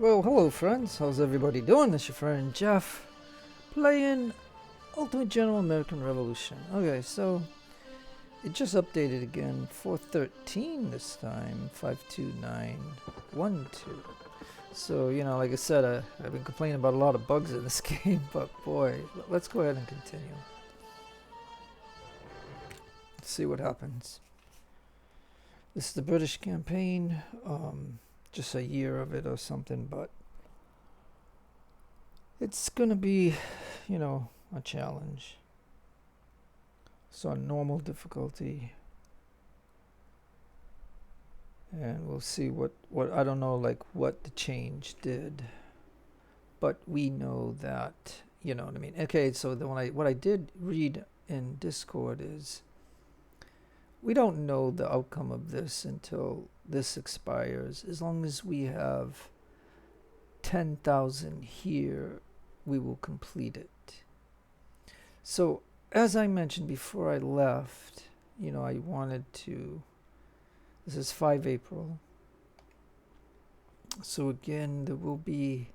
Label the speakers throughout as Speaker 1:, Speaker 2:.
Speaker 1: Well, hello friends, how's everybody doing? This is your friend Jeff, playing Ultimate General American Revolution. Okay, so it just updated again, 4.13 this time, 52912. So, like I said, I've been complaining about a lot of bugs in this game, but boy, let's go ahead and continue. Let's see what happens. This is the British campaign, just a year of it or something, but it's gonna be, a challenge. So normal difficulty, and we'll see what I don't know, like what the change did, but we know that, you know what I mean. Okay, so what I did read in Discord is we don't know the outcome of this until this expires. As long as we have 10,000 here, we will complete it. So as I mentioned before I left, I wanted to, this is 5 April. So again, there will be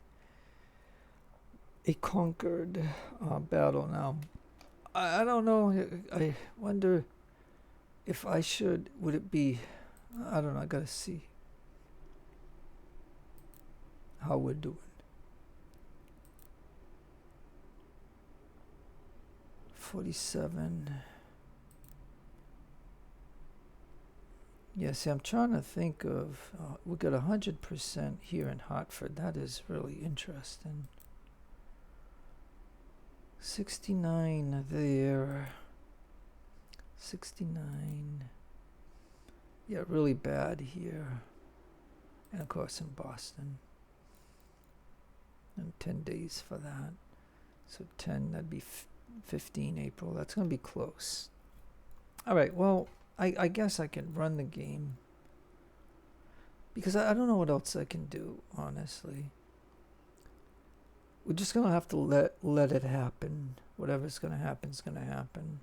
Speaker 1: a Concord battle now. I don't know, I wonder if I should, would it be, I don't know, I gotta see how we're doing. 47. Yeah, see, I'm trying to think of, we got 100% here in Hartford. That is really interesting. 69 there. 69. Yeah, really bad here. And of course in Boston. And 10 days for that. So 10, that'd be 15 April. That's going to be close. All right, well, I guess I can run the game. Because I don't know what else I can do, honestly. We're just going to have to let it happen. Whatever's going to happen is going to happen.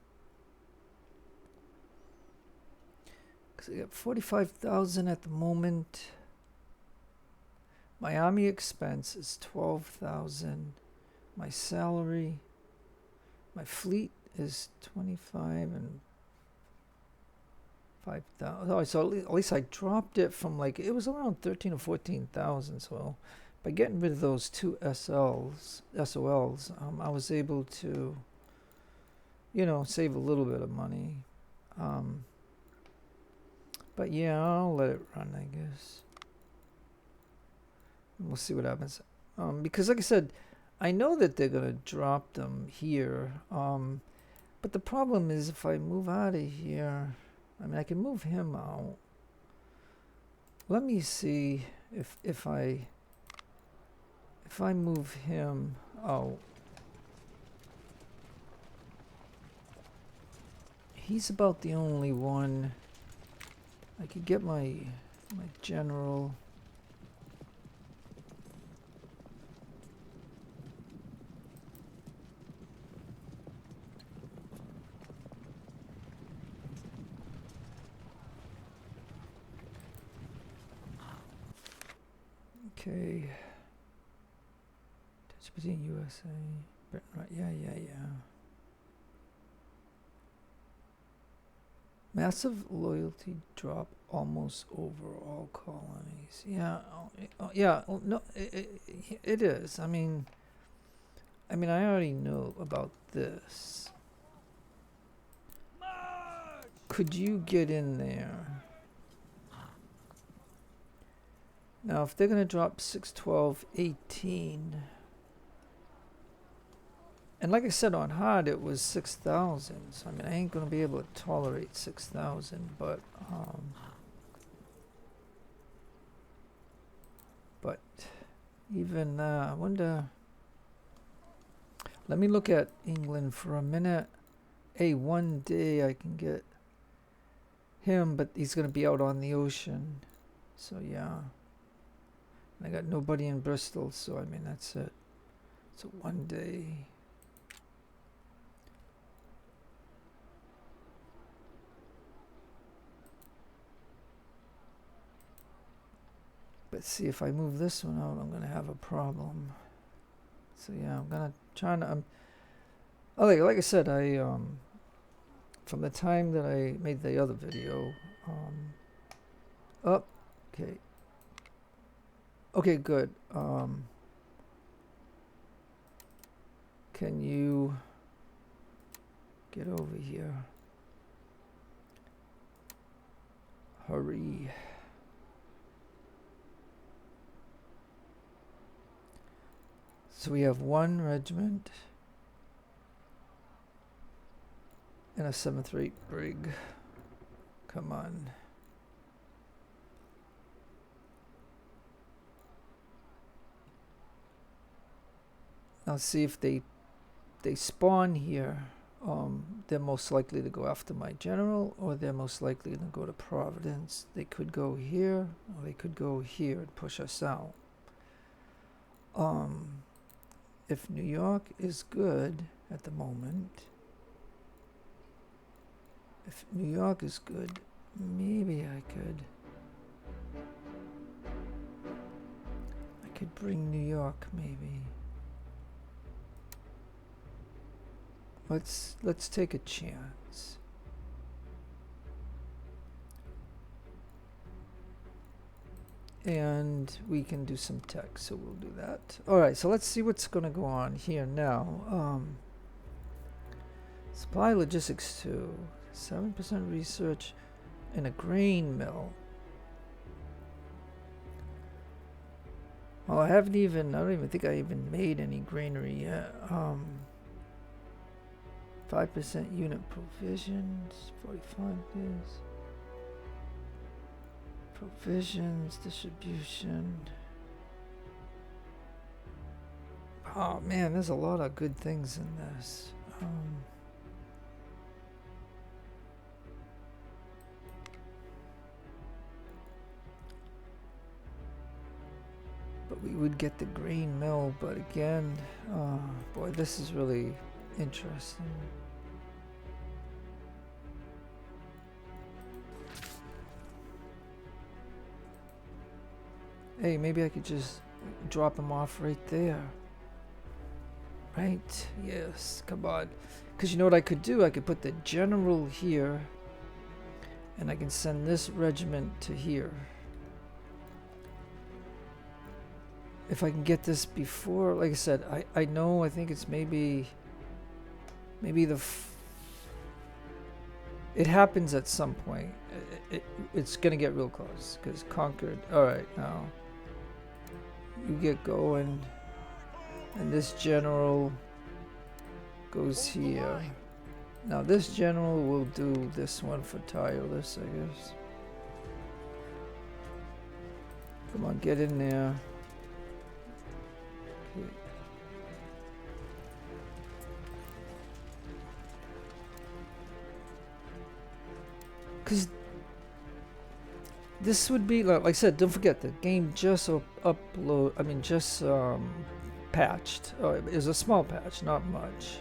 Speaker 1: Because I got 45,000 at the moment. My army expense is 12,000. My salary, my fleet is 25 and 5,000. Oh, so at least I dropped it from it was around 13 or 14,000. So by getting rid of those two SOLs, I was able to, save a little bit of money. But yeah, I'll let it run, I guess. And we'll see what happens. Because like I said, I know that they're going to drop them here. But the problem is if I move out of here, I can move him out. Let me see if I move him out. He's about the only one. I could get my general. Okay. Touch between USA, Britain, right? Yeah. Massive loyalty drop almost over all colonies. Yeah, no, it is. I mean, I already know about this. Could you get in there? Now, if they're going to drop 6, 12, 18, and like I said, on hard it was 6,000. So I ain't going to be able to tolerate 6,000, but even I wonder. Let me look at England for a minute. Hey, one day I can get him, but he's going to be out on the ocean. So yeah. I got nobody in Bristol, so that's it. So one day. But let's see, if I move this one out, I'm going to have a problem. So yeah, I'm going to try to, oh, like I said, from the time that I made the other video, oh, okay. Okay, good. Can you get over here? Hurry. So we have one regiment and a 7th Rate brig. Come on. Now see if they spawn here. They're most likely to go after my general, or they're most likely to go to Providence. They could go here, or they could go here and push us out. If New York is good at the moment, if New York is good, maybe I could bring New York, maybe. Let's take a chance. And we can do some text, so we'll do that. Alright, so let's see what's going to go on here now. Supply logistics 2, 7% research in a grain mill. Well, I don't even think I even made any granary yet. 5% unit provisions, 45 days. Provisions, distribution. Oh man, there's a lot of good things in this. But we would get the grain mill, but again, boy, this is really interesting. Hey, maybe I could just drop him off right there. Right? Yes, come on. Because you know what I could do? I could put the general here, and I can send this regiment to here. If I can get this before, like I said, I know, I think it's maybe it happens at some point. It's gonna get real close, because Concord, alright, now you get going, and this general goes here. Now this general will do this one for tireless, I guess. Come on, get in there. Okay. Because this would be, like I said, don't forget the game just patched. It was a small patch, not much.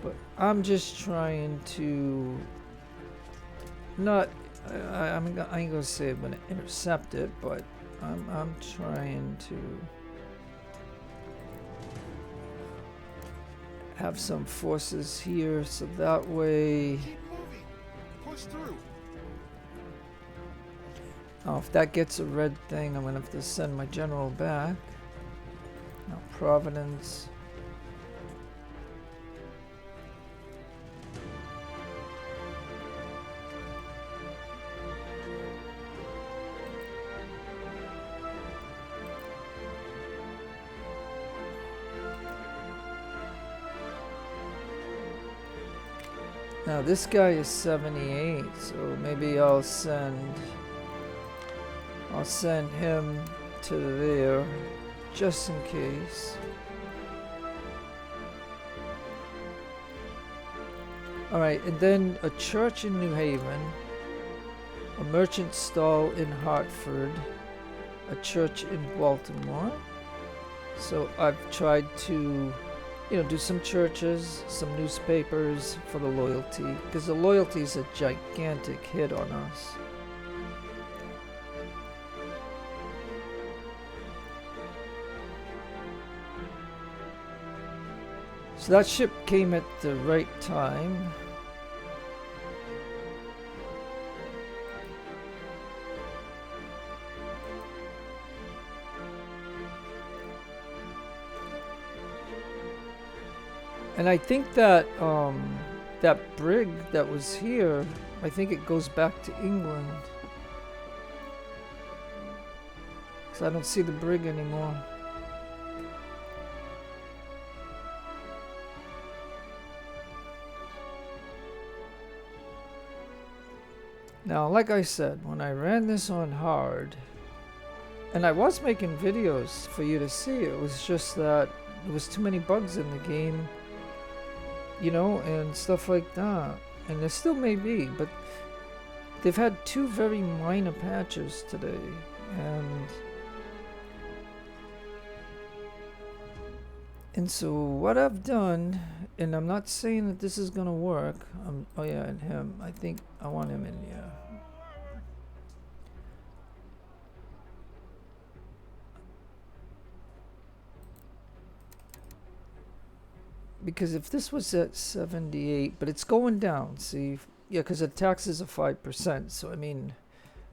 Speaker 1: But I'm just trying to not, I ain't gonna say I'm gonna intercept it, but I'm trying to have some forces here, so that way.
Speaker 2: Push through.
Speaker 1: Now, if that gets a red thing, I'm gonna have to send my general back. Now, Providence. Now this guy is 78, so maybe I'll send him to there, just in case. Alright, and then a church in New Haven, a merchant stall in Hartford, a church in Baltimore. So I've tried to, do some churches, some newspapers for the loyalty, because the loyalty is a gigantic hit on us. So that ship came at the right time. And I think that that brig that was here, I think it goes back to England. Because I don't see the brig anymore. Now, like I said, when I ran this on hard, and I was making videos for you to see, it was just that there was too many bugs in the game, you know, and stuff like that. And there still may be, but they've had 2 very minor patches today, and so what I've done, and I'm not saying that this is gonna work. Oh yeah, and him. I think I want him in here. Because if this was at 78, but it's going down, see? Yeah, because the taxes are 5%. So I mean,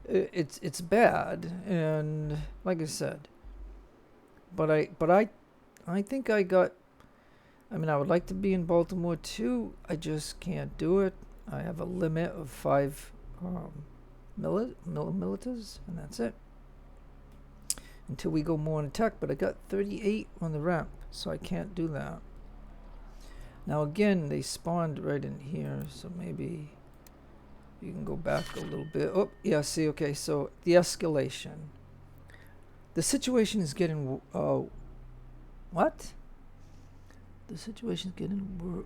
Speaker 1: it's bad, and like I said, but I think I got. I mean, I would like to be in Baltimore too. I just can't do it. I have a limit of 5 militars, and that's it. Until we go more in tech, but I got 38 on the ramp, so I can't do that. Now again, they spawned right in here, so maybe you can go back a little bit. Oh, yeah, see, okay, so the escalation. The situation is getting, what? The situation is getting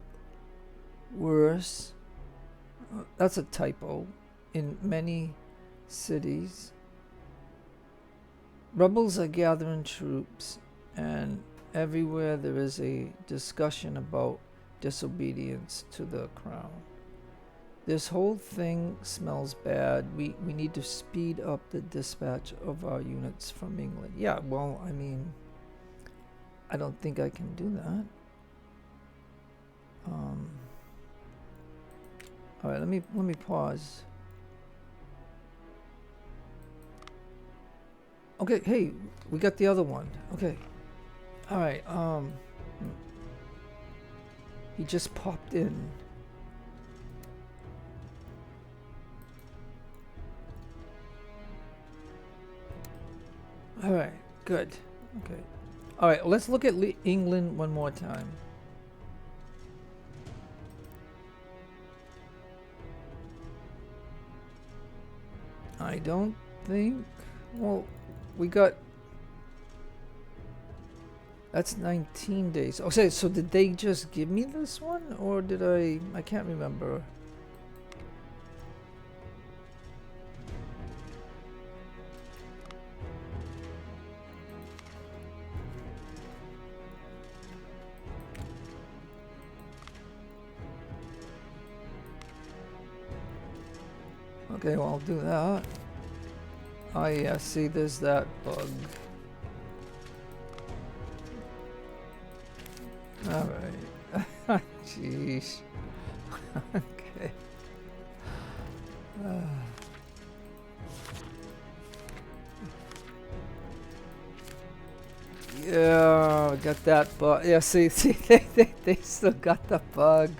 Speaker 1: worse. That's a typo. In many cities, rebels are gathering troops, and everywhere there is a discussion about disobedience to the crown. This whole thing smells bad. We need to speed up the dispatch of our units from England. Yeah, well, I mean, I don't think I can do that. All right, let me pause. Okay, hey, we got the other one. Okay. All right, he just popped in. All right, good. Okay. All right, let's look at England one more time. I don't think. Well, we got. That's 19 days. Okay, so did they just give me this one, or did I can't remember. Okay, well, I'll do that. Oh yeah, see, there's that bug. Alright. Jeez. Okay. Yeah, got that bug. Yeah, see, they still got the bug.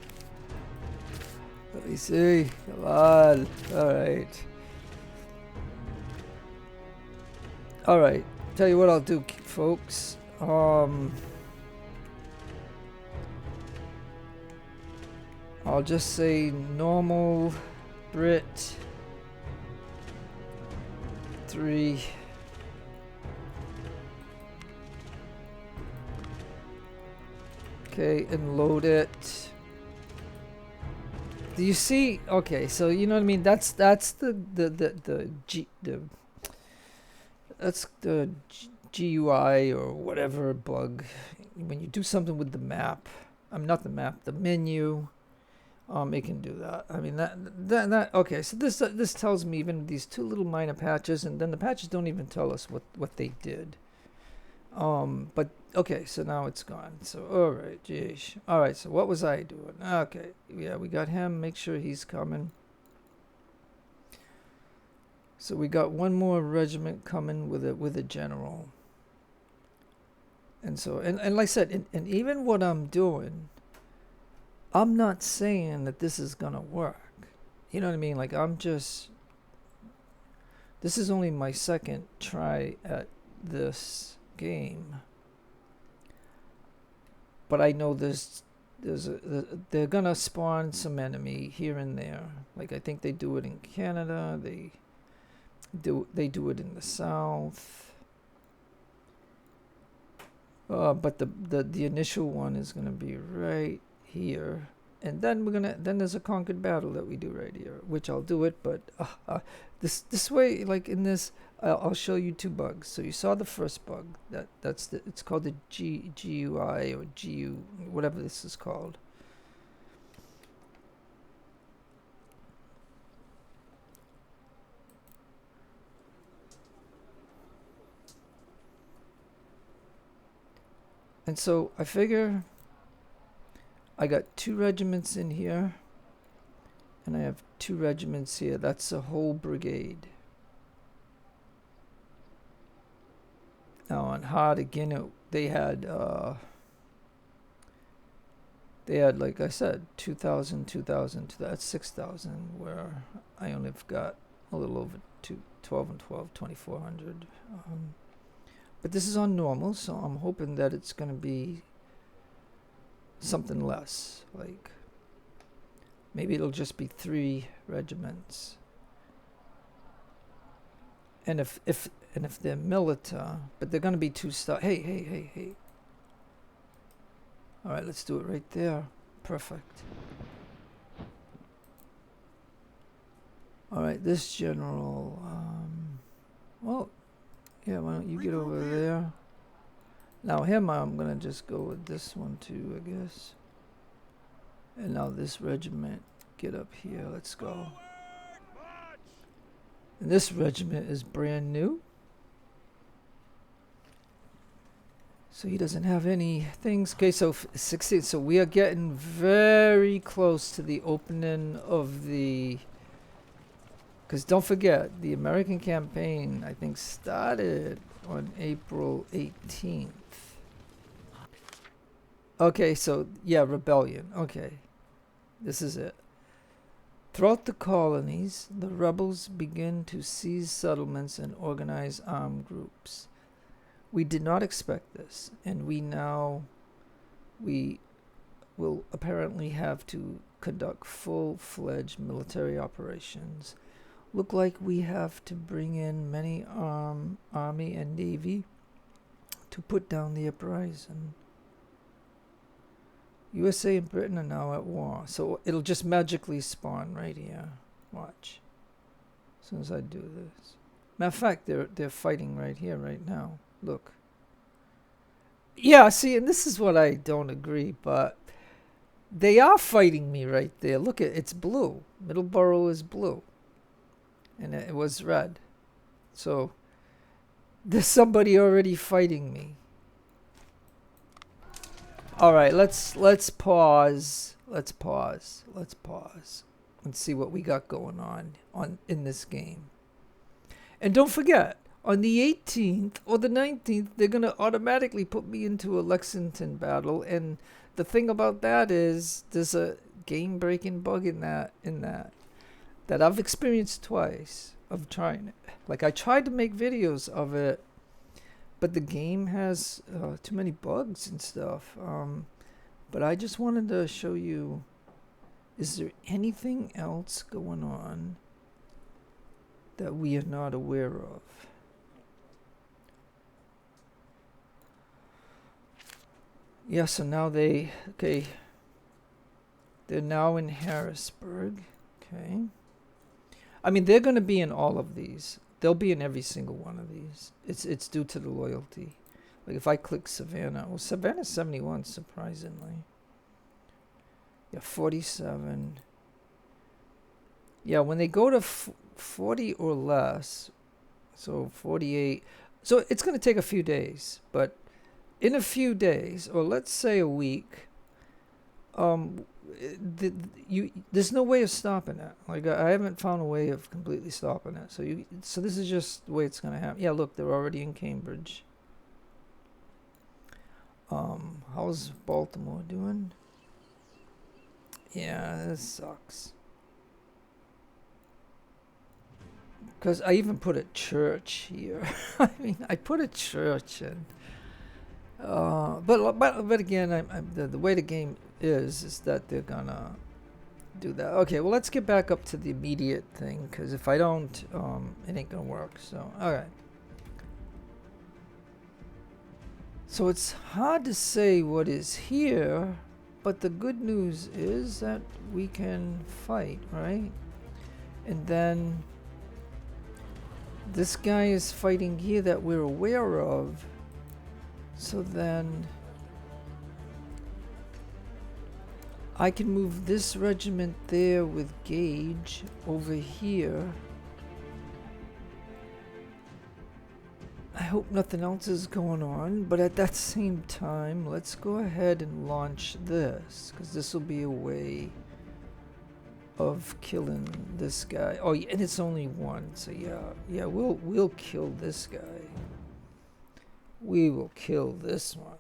Speaker 1: Let me see. Come on. Alright. Alright. Tell you what I'll do, folks. I'll just say normal Brit 3. Okay, and load it. Do you see? Okay, so you know what I mean. That's that's the GUI or whatever bug. When you do something with the map, not the map, the menu. It can do that. I mean that. Okay, so this tells me even these 2 little minor patches, and then the patches don't even tell us what they did. But okay, so now it's gone. So all right, geez. All right. So what was I doing? Okay, yeah, we got him. Make sure he's coming. So we got one more regiment coming with a general. And so and like I said, and even what I'm doing, I'm not saying that this is gonna work. You know what I mean? Like this is only my second try at this game. But I know they're gonna spawn some enemy here and there. Like I think they do it in Canada. They do it in the South. But the initial one is gonna be right here, and then then there's a Concord battle that we do right here, which I'll do it. But this way, like in this, I'll show you two bugs. So you saw the first bug. It's called the GUI or GU, whatever this is called. And so I figure I got 2 regiments in here, and I have 2 regiments here. That's a whole brigade. Now on hard again, they had like I said 2,000, that's 6,000, where I only have got a little over 12 and 12, 2,400. But this is on normal, so I'm hoping that it's going to be something less. Like maybe it'll just be 3 regiments. And if they're militar, but they're going to be 2 star. Hey. All right, let's do it right there. Perfect. All right, this general. Well, yeah, why don't you get over there? Now him, I'm going to just go with this one too, I guess. And now this regiment, get up here. Let's go. And this regiment is brand new. So he doesn't have any things. Okay, so 16. So we are getting very close to the opening of the... Because don't forget, the American campaign, I think, started on April 18th. Okay, so, yeah, rebellion. Okay, this is it. Throughout the colonies, the rebels begin to seize settlements and organize armed groups. We did not expect this, and we will apparently have to conduct full-fledged military operations. Look like we have to bring in many army and navy to put down the uprising. USA and Britain are now at war, so it'll just magically spawn right here. Watch. As soon as I do this. Matter of fact, they're fighting right here, right now. Look. Yeah, see, and this is what I don't agree, but they are fighting me right there. Look, it's blue. Middleborough is blue. And it was red. So there's somebody already fighting me. All right, let's pause. Let's pause and see what we got going on in this game. And don't forget, on the 18th or the 19th, they're going to automatically put me into a Lexington battle. And the thing about that is there's a game-breaking bug in that I've experienced twice of trying it. Like, I tried to make videos of it, but the game has too many bugs and stuff. But I just wanted to show you, is there anything else going on that we are not aware of? Yeah, so now they're now in Harrisburg. Okay. I mean, they're going to be in all of these. They'll be in every single one of these. It's due to the loyalty. Like if I click Savannah, well, Savannah's 71, surprisingly. Yeah, 47. Yeah, when they go to 40 or less, so 48. So it's going to take a few days, but in a few days, or let's say a week, there's no way of stopping it. Like I haven't found a way of completely stopping it. So this is just the way it's gonna happen. Yeah, look, they're already in Cambridge. How's Baltimore doing? Yeah, this sucks. Because I even put a church here. I mean, I put a church in. But again, the way the game is that they're gonna do that. Okay, well, let's get back up to the immediate thing, because if I don't, it ain't gonna work. So, all right. So it's hard to say what is here, but the good news is that we can fight, right? And then this guy is fighting here that we're aware of. So then I can move this regiment there with Gage over here. I hope nothing else is going on, but at that same time, let's go ahead and launch this, because this will be a way of killing this guy. Oh, yeah, and it's only one, so yeah, we'll kill this guy. We will kill this one.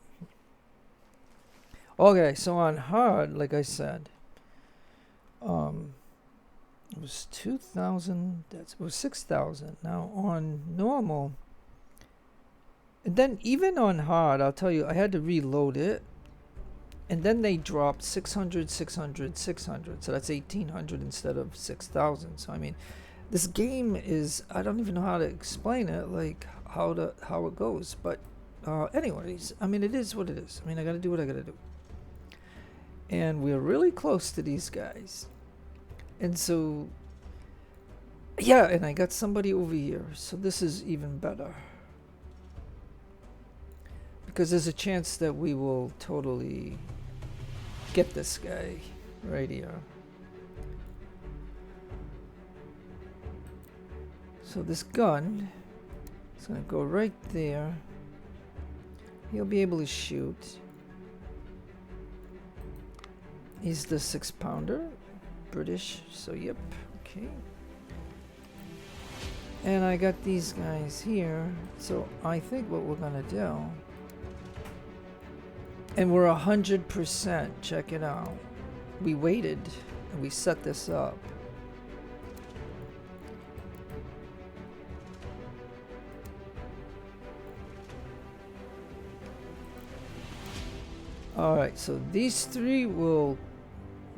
Speaker 1: Okay, so on hard, like I said, it was 2,000. It was 6,000. Now on normal. And then even on hard, I'll tell you, I had to reload it. And then they dropped 600, 600, 600. So that's 1,800 instead of 6,000. So I mean, this game is, I don't even know how to explain it, like how it goes. But anyways, I mean, it is what it is. I mean, I got to do what I got to do. And we're really close to these guys. And so, yeah, and I got somebody over here. So this is even better. Because there's a chance that we will totally get this guy right here. So this gun is going to go right there. He'll be able to shoot. He's the 6-pounder. British, so yep, okay. And I got these guys here. So I think what we're going to do... And we're 100%. Check it out. We waited and we set this up. Alright, so these three will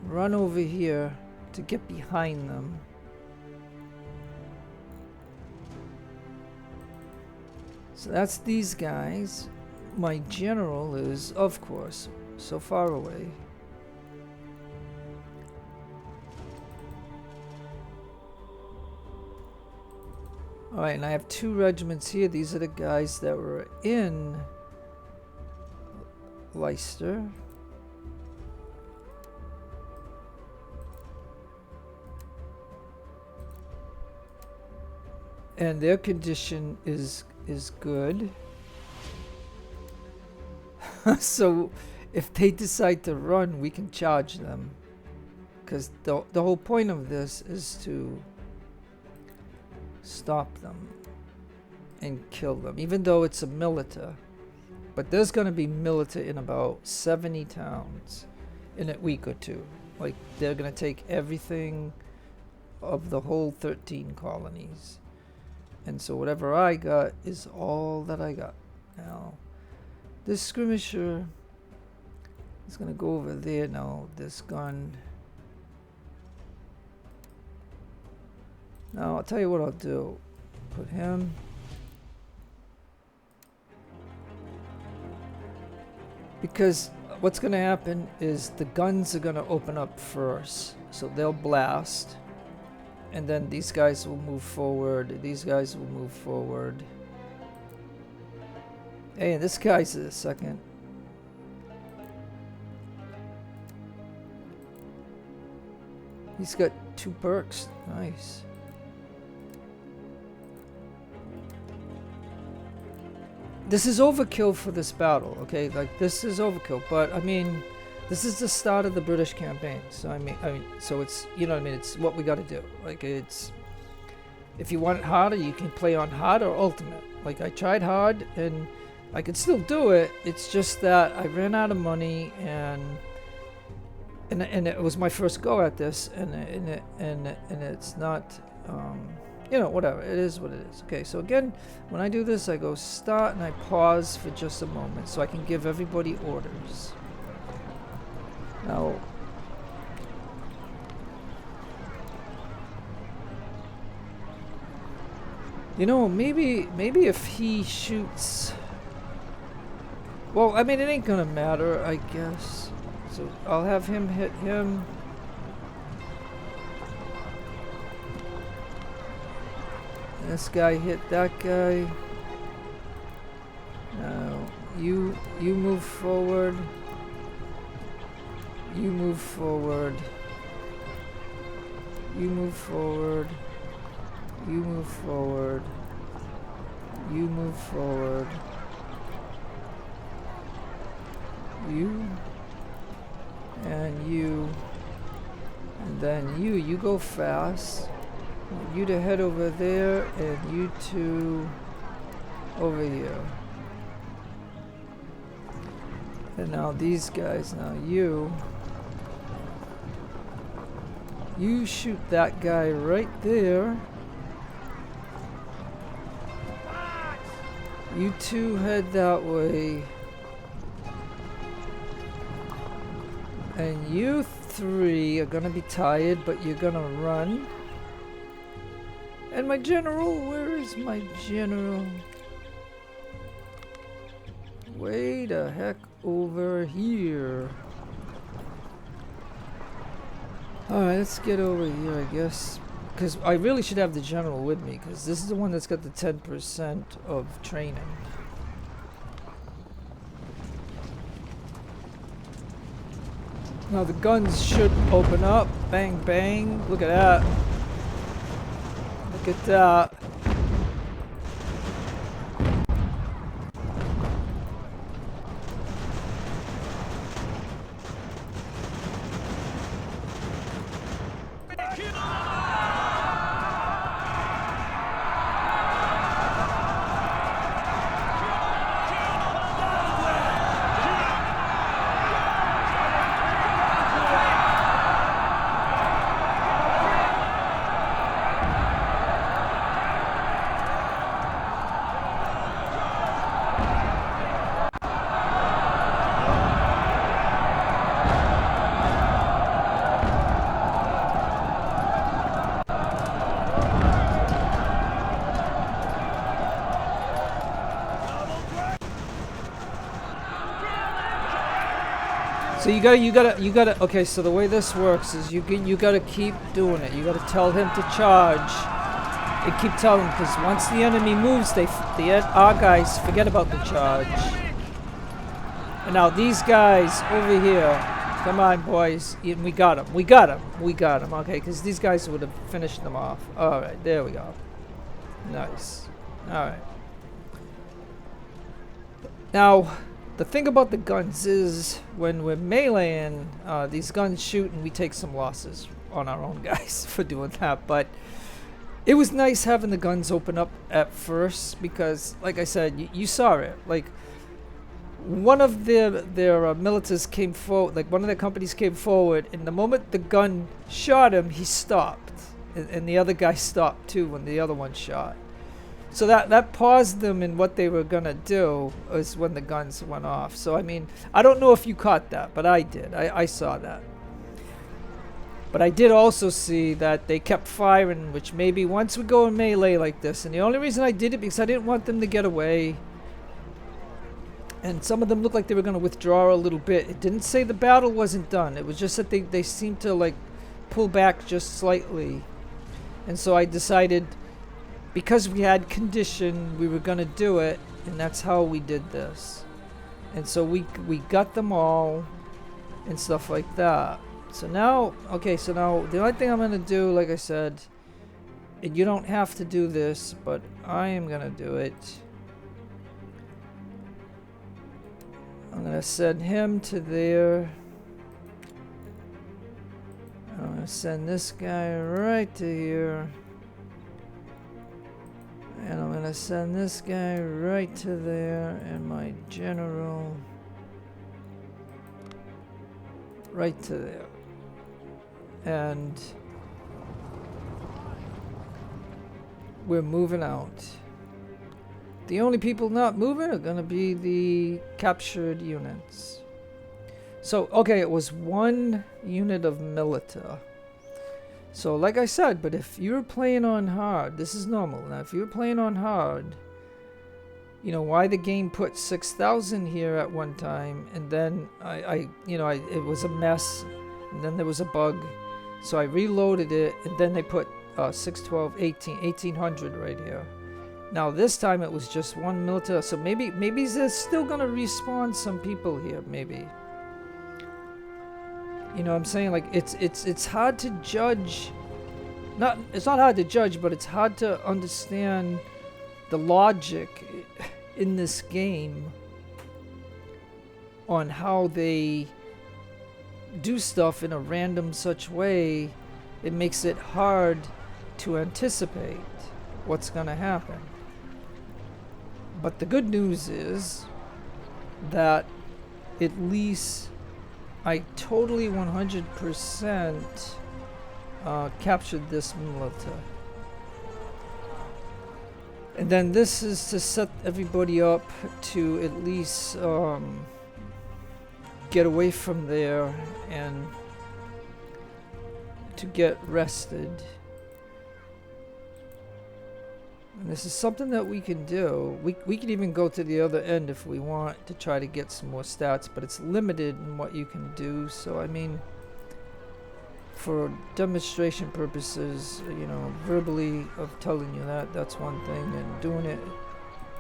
Speaker 1: run over here to get behind them. So that's these guys. My general is, of course, so far away. Alright, and I have 2 regiments here. These are the guys that were in Leicester. And their condition is good. So if they decide to run, we can charge them. Because the whole point of this is to stop them and kill them. Even though it's a milita. But there's going to be milita in about 70 towns in a week or two. Like, they're going to take everything of the whole 13 colonies. And so whatever I got is all that I got. Now, this skirmisher is going to go over there now. This gun. Now, I'll tell you what I'll do. Put him. Because what's going to happen is the guns are going to open up first. So they'll blast. And then these guys will move forward. These guys will move forward. Hey, and this guy's a second. He's got 2 perks. Nice. this is overkill for this battle, okay? Like, this is overkill, but I mean, this is the start of the British campaign, so I mean, so it's, you know what I mean, it's what we got to do. Like, it's, if you want it harder, you can play on hard or ultimate. Like, I tried hard, and I could still do it. It's just that I ran out of money, and it was my first go at this, and it's not, you know, whatever. It is what it is. Okay, so again, when I do this, I go start and I pause for just a moment so I can give everybody orders. Now, you know, maybe if he shoots, well, I mean, it ain't gonna matter, I guess. So I'll have him hit him. This guy hit that guy. Now, you move forward. You move forward. You move forward. You move forward. You move forward. You. And you. And then you go fast. You to head over there, and you two over here. And now these guys, now you shoot that guy right there. You two head that way. And you three are gonna be tired, but you're gonna run. And my general, where is my general? Way the heck over here. Alright, let's get over here, I guess. Because I really should have the general with me, because this is the one that's got the 10% of training. Now the guns should open up. Bang, bang. Look at that. Look at that. So you gotta. Okay, so the way this works is you gotta keep doing it. You gotta tell him to charge, and keep telling him, because once the enemy moves, our guys forget about the charge. And now these guys over here, come on, boys, we got him. We got him. Okay, because these guys would have finished them off. All right, there we go. Nice. All right. Now, the thing about the guns is, when we're meleeing, these guns shoot and we take some losses on our own guys for doing that. But it was nice having the guns open up at first, because, like I said, you saw it. Like, one of their militaries came forward, like one of their companies came forward, and the moment the gun shot him, he stopped. And the other guy stopped too when the other one shot. So that paused them in what they were gonna do is when the guns went off. So I mean, I don't know if you caught that, but I did. I saw that. But I did also see that they kept firing, which maybe once we go in melee like this, and the only reason I did it because I didn't want them to get away. And some of them looked like they were gonna withdraw a little bit. It didn't say the battle wasn't done. It was just that they seemed to like pull back just slightly. And so I decided, because we had condition, we were gonna do it, and that's how we did this. And so we got them all and stuff like that. So now, okay, so now the only thing I'm gonna do, like I said, and you don't have to do this, but I am gonna do it, I'm going to send him to there. I'm going to send this guy right to here. And I'm going to send this guy right to there. And my general right to there. And we're moving out. The only people not moving are going to be the captured units. So, okay, it was 1 unit of militia. So, like I said, but if you're playing on hard, this is normal. Now, if you're playing on hard, you know, why the game put 6,000 here at one time, and then it was a mess, and then there was a bug. So I reloaded it, and then they put 612, 1800 right here. Now this time it was just 1 military, so maybe they're still gonna respawn some people here, maybe. You know what I'm saying? Like it's hard to judge. It's not hard to judge, but it's hard to understand the logic in this game on how they do stuff in a random such way. It makes it hard to anticipate what's gonna happen. But the good news is that at least I totally 100% captured this militia. And then this is to set everybody up to at least get away from there and to get rested. And this is something that we can do. We can even go to the other end if we want to try to get some more stats, but it's limited in what you can do. So I mean, for demonstration purposes, you know, verbally of telling you that's one thing, and doing it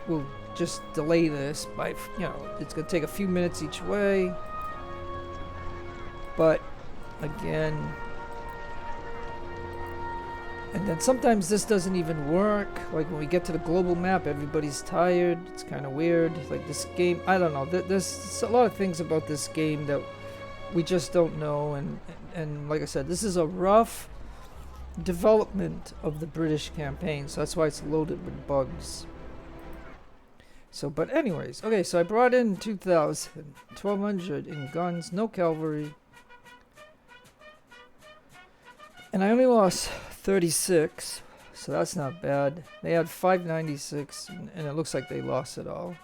Speaker 1: will just delay this by, you know, it's gonna take a few minutes each way. But again, and then sometimes this doesn't even work. Like when we get to the global map, everybody's tired. It's kind of weird. Like this game, I don't know. There's a lot of things about this game that we just don't know. And like I said, this is a rough development of the British campaign. So that's why it's loaded with bugs. So, but anyways, okay. So I brought in 2,000, 1,200 in guns, no cavalry. And I only lost 36, so that's not bad. They had 596, and it looks like they lost it all.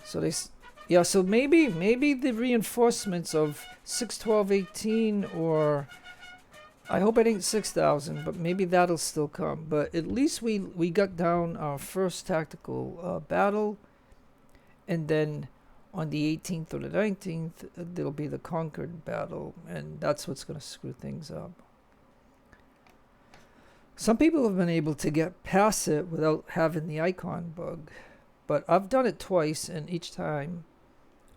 Speaker 1: So so maybe the reinforcements of 61218, or I hope it ain't 6,000, but maybe that'll still come. But at least we got down our first tactical battle, and then on the 18th or the 19th, there'll be the Concord battle, and that's what's going to screw things up. Some people have been able to get past it without having the icon bug, but I've done it twice, and each time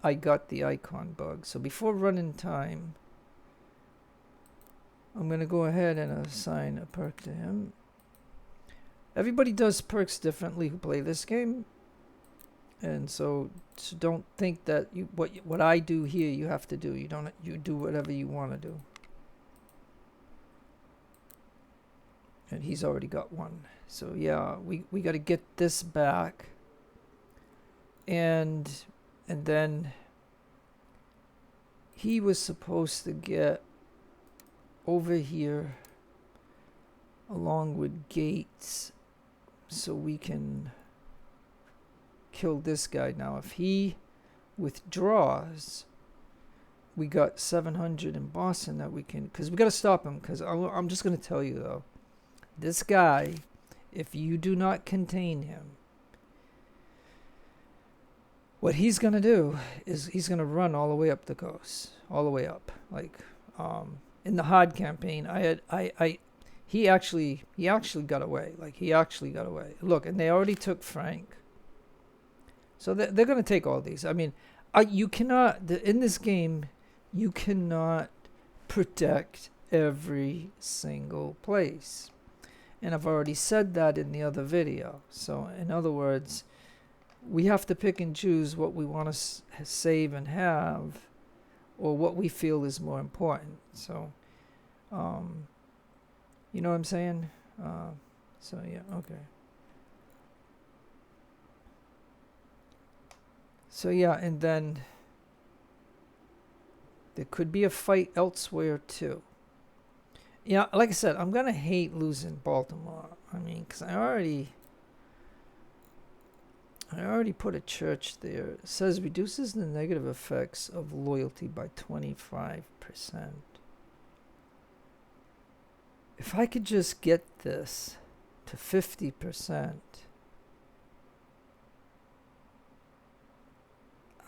Speaker 1: I got the icon bug. So before running time, I'm going to go ahead and assign a perk to him. Everybody does perks differently who play this game. And so don't think that what I do here you have to do. You do whatever you want to do. And he's already got one. So yeah, we got to get this back. And then he was supposed to get over here along with Gates so we can kill this guy. Now if he withdraws, we got 700 in Boston that we can, because we got to stop him. Because I'm just going to tell you though, this guy, if you do not contain him, what he's going to do is he's going to run all the way up the coast, all the way up. Like in the hard campaign, he actually got away. Like he actually got away. Look, and they already took Frank. So they're going to take all these. I mean, you cannot, in this game, you cannot protect every single place. And I've already said that in the other video. So in other words, we have to pick and choose what we want to save and have, or what we feel is more important. So, you know what I'm saying? So yeah, okay. So yeah, and then there could be a fight elsewhere too. Yeah, like I said, I'm gonna hate losing Baltimore. I mean, because I already put a church there. It says reduces the negative effects of loyalty by 25%. If I could just get this to 50%,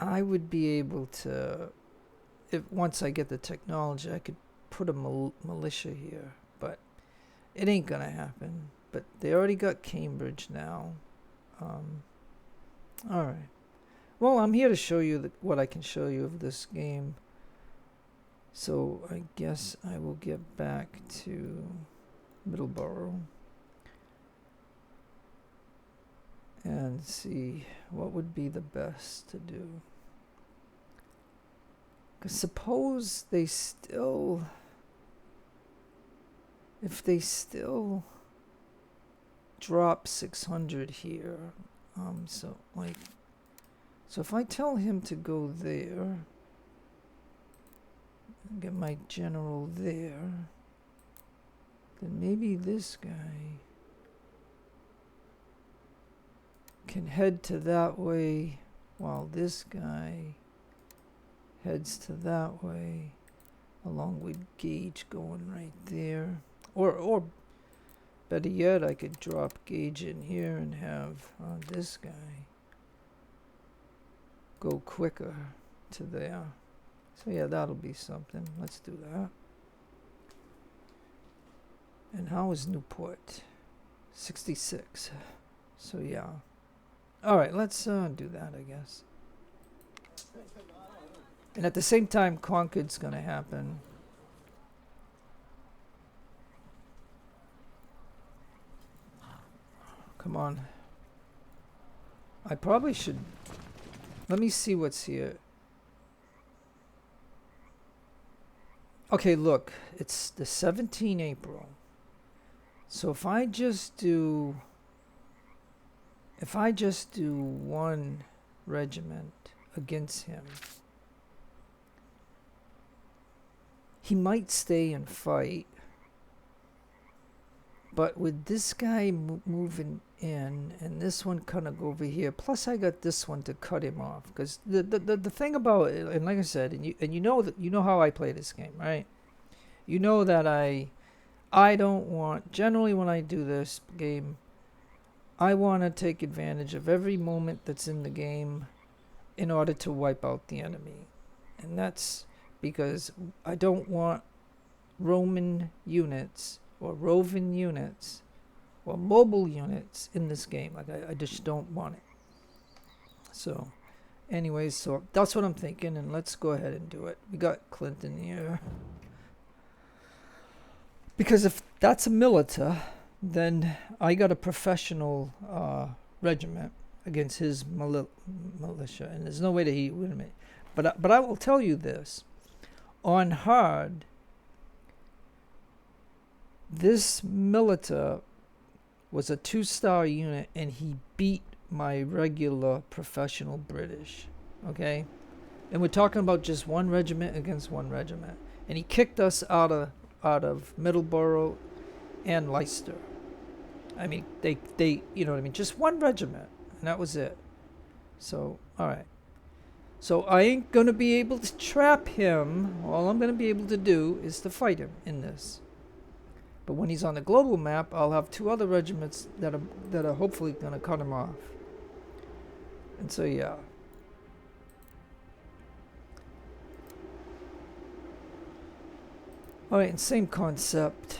Speaker 1: I would be able to, if once I get the technology, I could put a militia here. But it ain't gonna happen. But they already got Cambridge now. Alright. Well, I'm here to show you what I can show you of this game. So I guess I will get back to Middleborough and see what would be the best to do. Because suppose they still, if they still drop 600 here, so if I tell him to go there, get my general there, then maybe this guy can head to that way while this guy heads to that way, along with Gage going right there. Or better yet, I could drop Gage in here and have this guy go quicker to there. So yeah, that'll be something. Let's do that. And how is Newport? 66. So yeah. Alright, let's do that, I guess. And at the same time, Concord's gonna happen. Come on. I probably should... Let me see what's here. Okay, look. It's the 17th April. So if I just do... one regiment against him, he might stay and fight. But with this guy moving in and this one kind of go over here, plus I got this one to cut him off. Because the thing about it, and like I said, and you know how I play this game, right? You know that I don't want, generally when I do this game, I want to take advantage of every moment that's in the game in order to wipe out the enemy. And that's because I don't want Roman units or roving units or mobile units in this game. Like I just don't want it. So anyways, so that's what I'm thinking, and let's go ahead and do it. We got Clinton here. Because if that's a militia, then I got a professional regiment against his militia, and there's no way that he would admit. But I will tell you this: on hard, this militia was a 2-star unit, and he beat my regular professional British. Okay, and we're talking about just one regiment against one regiment, and he kicked us out of Middleborough and Leicester. I mean, they you know what I mean, just one regiment, and that was it. So, alright. So I ain't gonna be able to trap him. All I'm gonna be able to do is to fight him in this. But when he's on the global map, I'll have 2 other regiments that are hopefully gonna cut him off. And so yeah. Alright, and same concept.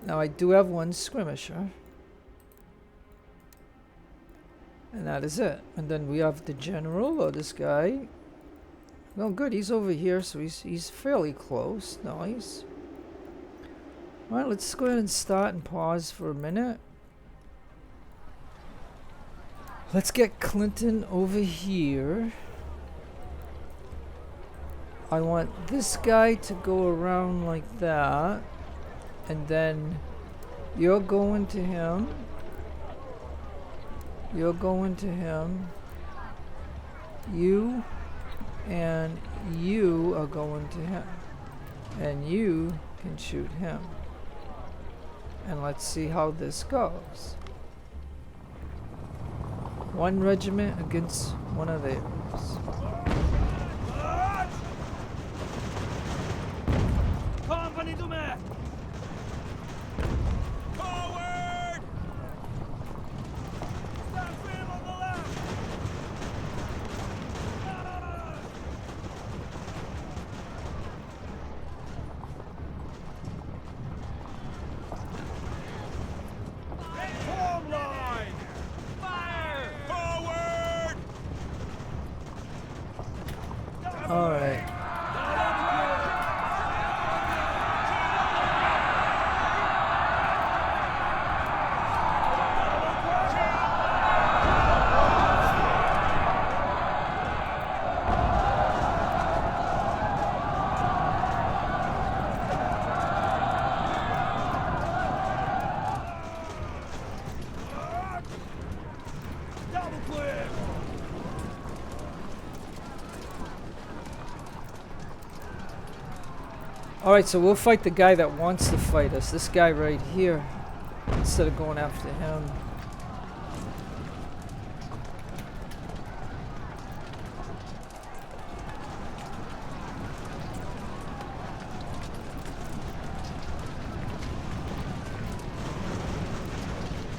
Speaker 1: Now I do have one skirmisher. And that is it. And then we have the general, or this guy. Well, good. He's over here, so he's fairly close. Nice. All right, let's go ahead and start and pause for a minute. Let's get Clinton over here. I want this guy to go around like that, and then you're going to him. You're going to him. You and you are going to him. And you can shoot him. And let's see how this goes. One regiment against one of theirs.
Speaker 3: Company to me! Forward! Stand firm on the left! Form line! Fire! Forward!
Speaker 1: All right.
Speaker 3: Double clear!
Speaker 1: Alright, so we'll fight the guy that wants to fight us. This guy right here. Instead of going after him.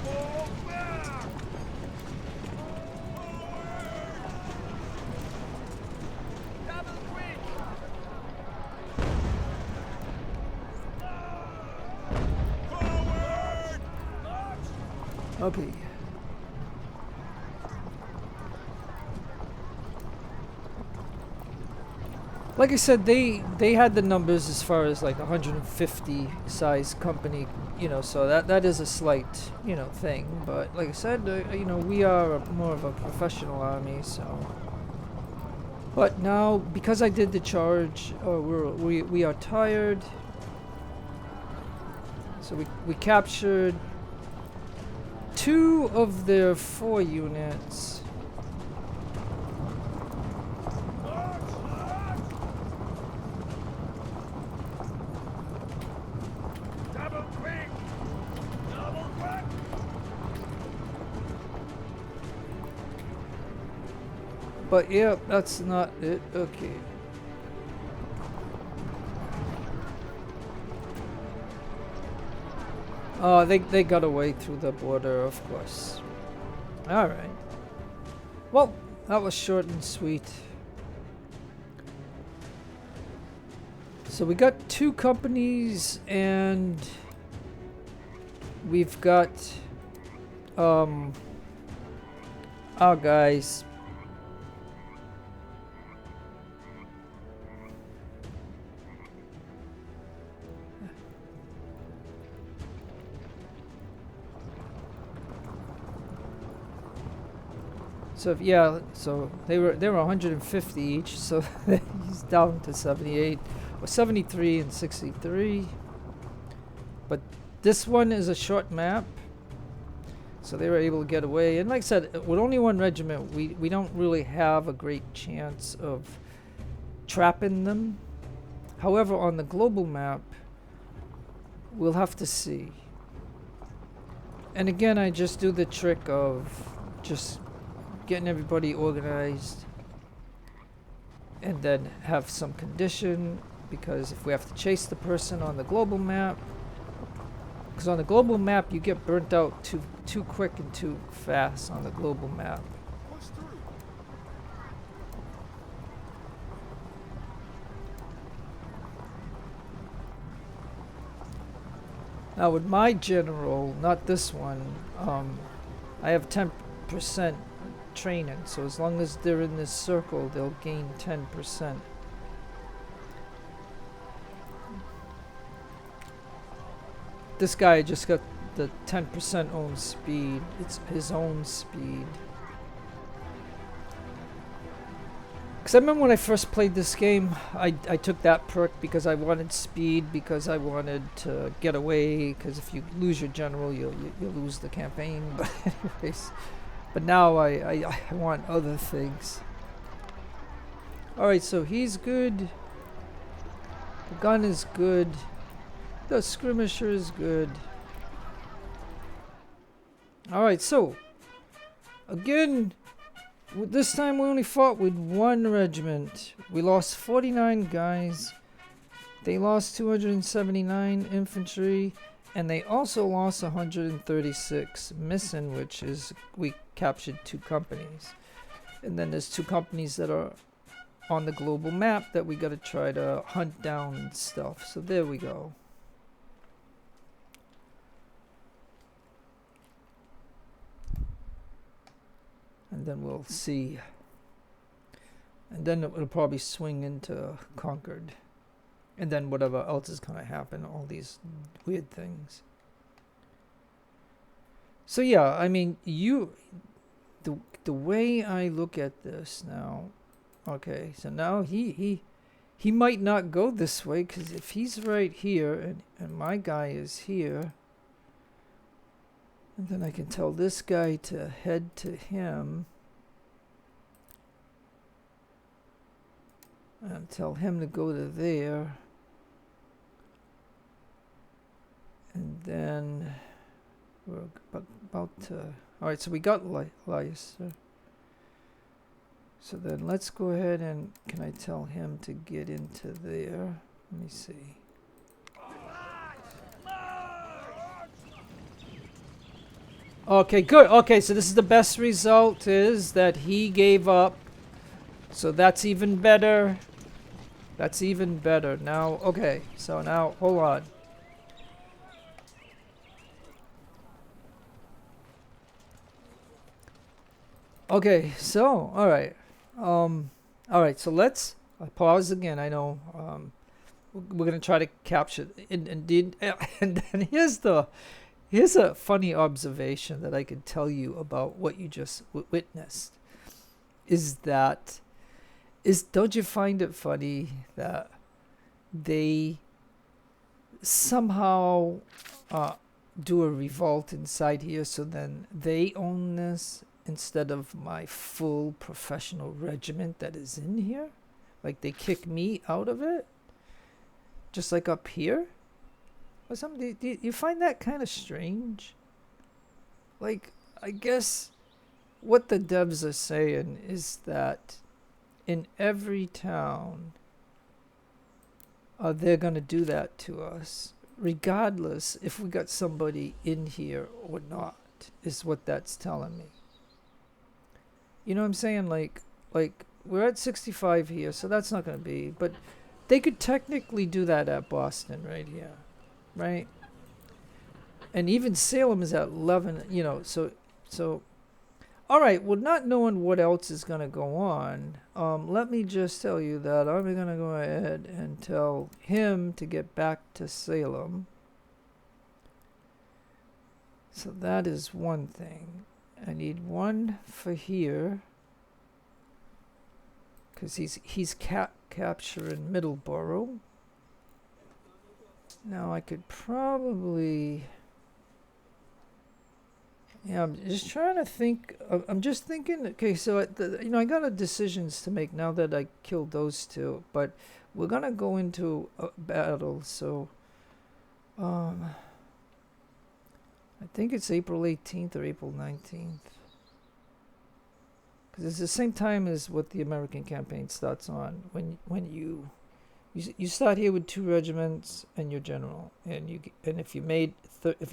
Speaker 3: Fall back! Double quick! Forward! March!
Speaker 1: Okay. Like I said, they had the numbers as far as like 150 size company, you know, so that is a slight, you know, thing. But like I said, you know, we are more of a professional army, so. But now, because I did the charge, we are tired. So we captured 2 of their 4 units.
Speaker 3: Double quick! Double quick!
Speaker 1: But yeah, that's not it. Okay. Oh, they got away through the border, of course. Alright. Well, that was short and sweet. So we got 2 companies and we've got our guys. So yeah, so they were 150 each, so he's down to 78 or 73 and 63. But this one is a short map, so they were able to get away. And like I said, with only 1 regiment, we don't really have a great chance of trapping them. However, on the global map, we'll have to see. And again, I just do the trick of just getting everybody organized and then have some condition, because if we have to chase the person on the global map, because on the global map you get burnt out too quick and too fast on the global map.
Speaker 2: Push through.
Speaker 1: Now with my general, not this one, I have 10% training. So as long as they're in this circle, they'll gain 10%. This guy just got the 10% own speed. It's his own speed. Because I remember when I first played this game, I took that perk because I wanted speed, because I wanted to get away, because if you lose your general, you lose the campaign. But anyways, but now I want other things. Alright, so he's good. The gun is good. The skirmisher is good. Alright, so again, this time we only fought with one regiment. We lost 49 guys. They lost 279 infantry. And they also lost 136 missing, which is we captured 2 companies. And then there's 2 companies that are on the global map that we got to try to hunt down and stuff. So there we go. And then we'll see. And then it'll probably swing into Concord. And then whatever else is going to happen, all these weird things. So yeah, I mean, the way I look at this now, okay, so now he might not go this way, because if he's right here and my guy is here, and then I can tell this guy to head to him. And tell him to go to there. And then we're about to... Alright, so we got Leicester. So then let's go ahead and... Can I tell him to get into there? Let me see. Okay, good. Okay, so this is the best result, is that he gave up. So that's even better. That's even better. Now, okay, so now, hold on. Okay, so, alright. Alright, so let's pause again. I know we're going to try to capture indeed. And then here's a funny observation that I could tell you about what you just witnessed. Don't you find it funny that they somehow do a revolt inside here, so then they own this instead of my full professional regiment that is in here? Like they kick me out of it? Just like up here? Or something? Do you find that kind of strange? Like, I guess what the devs are saying is that in every town, they're going to do that to us, regardless if we got somebody in here or not, is what that's telling me. You know what I'm saying? Like we're at 65 here, so that's not going to be, but they could technically do that at Boston right here, right? And even Salem is at 11, you know, so all right, well, not knowing what else is going to go on, let me just tell you that I'm going to go ahead and tell him to get back to Salem. So that is one thing. I need one for here, because he's capturing Middleborough. Now I could probably... Yeah, I'm just trying to think. I'm just thinking. Okay, so I got decisions to make now that I killed those 2. But we're gonna go into a battle. So, I think it's April 18th or April 19th, because it's the same time as what the American campaign starts on. When you start here with 2 regiments and your general, and if you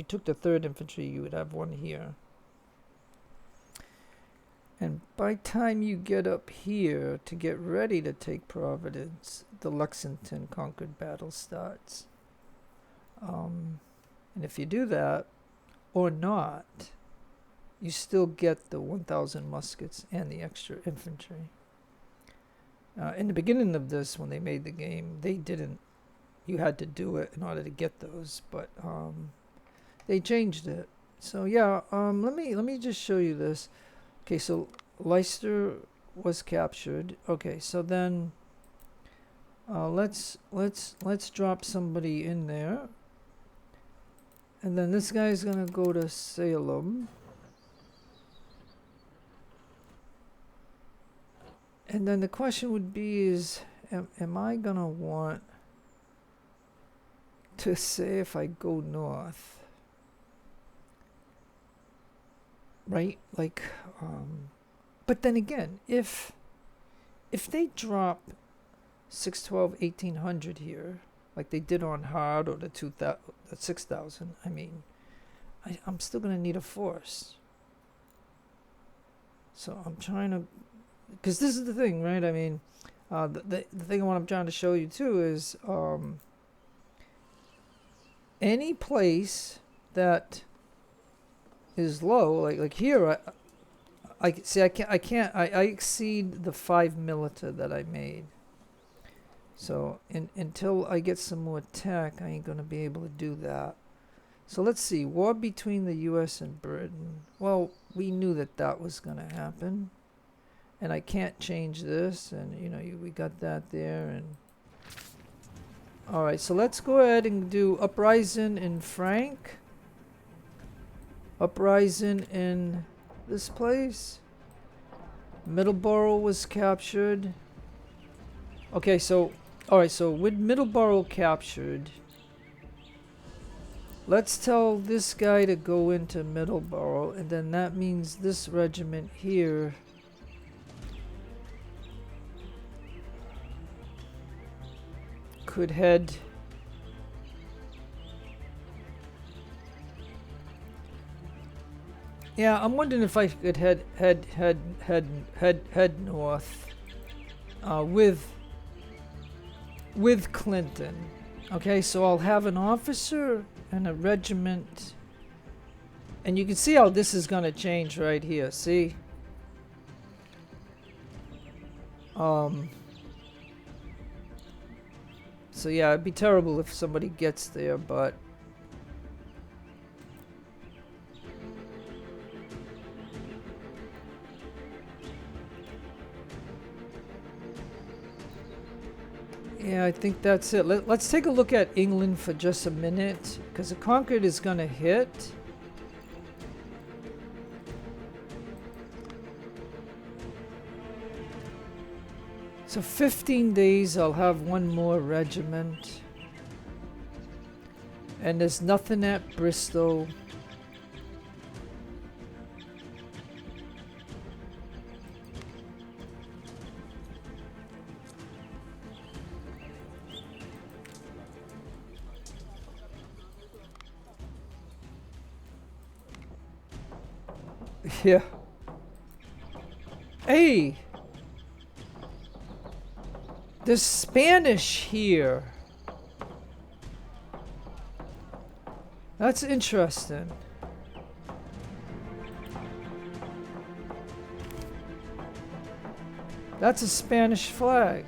Speaker 1: took the 3rd infantry, you would have 1 here. And by time you get up here to get ready to take Providence, the Lexington-Concord battle starts. And if you do that, or not, you still get the 1,000 muskets and the extra infantry. In the beginning of this, when they made the game, they didn't. You had to do it in order to get those, but they changed it. So yeah, let me just show you this. Okay, so Leicester was captured. Okay, so then let's drop somebody in there, and then this guy's gonna go to Salem. And then the question would be is, am I going to want to say if I go north, right? Like, but then again, if they drop 612, 1800 here, like they did on hard or the 6,000, I mean, I'm still going to need a force. So I'm trying to, because this is the thing, right? I mean, the thing what I'm trying to show you too is any place that is low, like here, I exceed the 5 milita that I made. So until I get some more tech, I ain't gonna be able to do that. So let's see, war between the U.S. and Britain. Well, we knew that was gonna happen. And I can't change this, and we got that there, and all right. So let's go ahead and do uprising in Frank, uprising in this place. Middleborough was captured. Okay, so all right. So with Middleborough captured, let's tell this guy to go into Middleborough, and then that means this regiment here could head I'm wondering if I could head north with Clinton. Okay, so I'll have an officer and a regiment, and you can see how this is going to change right here. See, so yeah, it'd be terrible if somebody gets there, but yeah, I think that's it. Let's take a look at England for just a minute, because the Concord is going to hit. So 15 days, I'll have one more regiment. And there's nothing at Bristol. Yeah. Hey! There's Spanish here. That's interesting. That's a Spanish flag.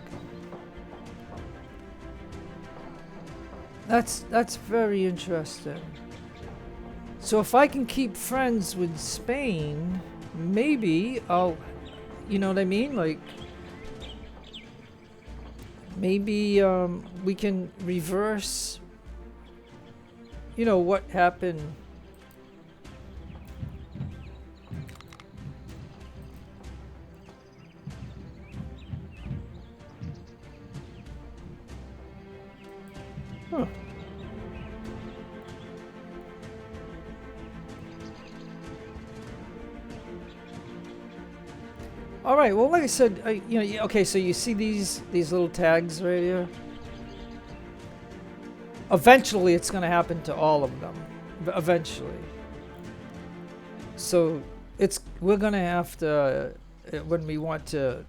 Speaker 1: That's very interesting. So if I can keep friends with Spain, maybe I'll, you know what I mean? Like, maybe we can reverse, what happened. Huh. All right. Well, like I said, okay. So you see these little tags right here. Eventually, it's going to happen to all of them. Eventually. So we're going to have to, when we want to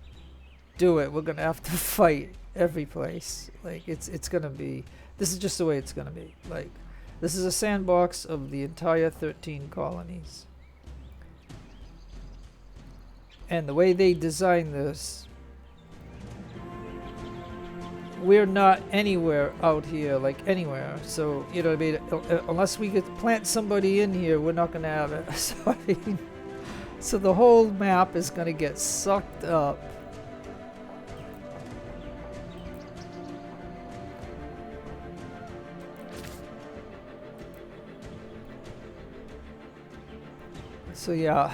Speaker 1: do it, we're going to have to fight every place. Like it's going to be. This is just the way it's going to be. Like, this is a sandbox of the entire 13 colonies. And the way they designed this, we're not anywhere out here, like anywhere. So, you know what I mean? Unless we could plant somebody in here, we're not going to have it. So, I mean, so the whole map is going to get sucked up. So, yeah.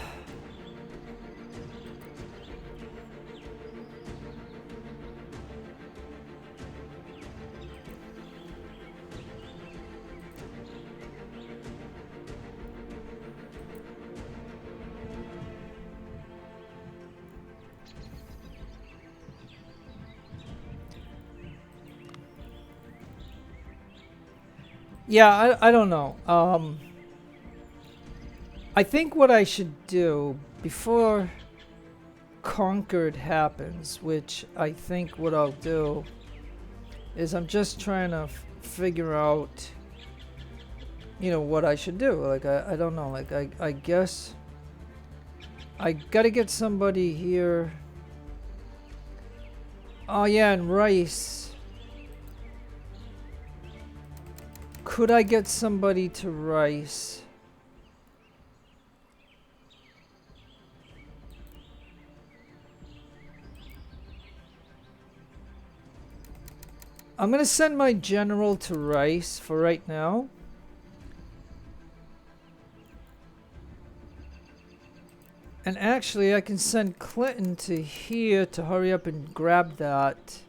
Speaker 1: Yeah, I don't know. I think what I should do before Concord happens, which I think what I'll do, is I'm just trying to figure out, you know, what I should do. Like, I don't know. Like, I guess I gotta get somebody here. Oh, yeah, and Rice. Could I get somebody to Rice? I'm going to send my general to Rice for right now. And actually, I can send Clinton to here to hurry up and grab that.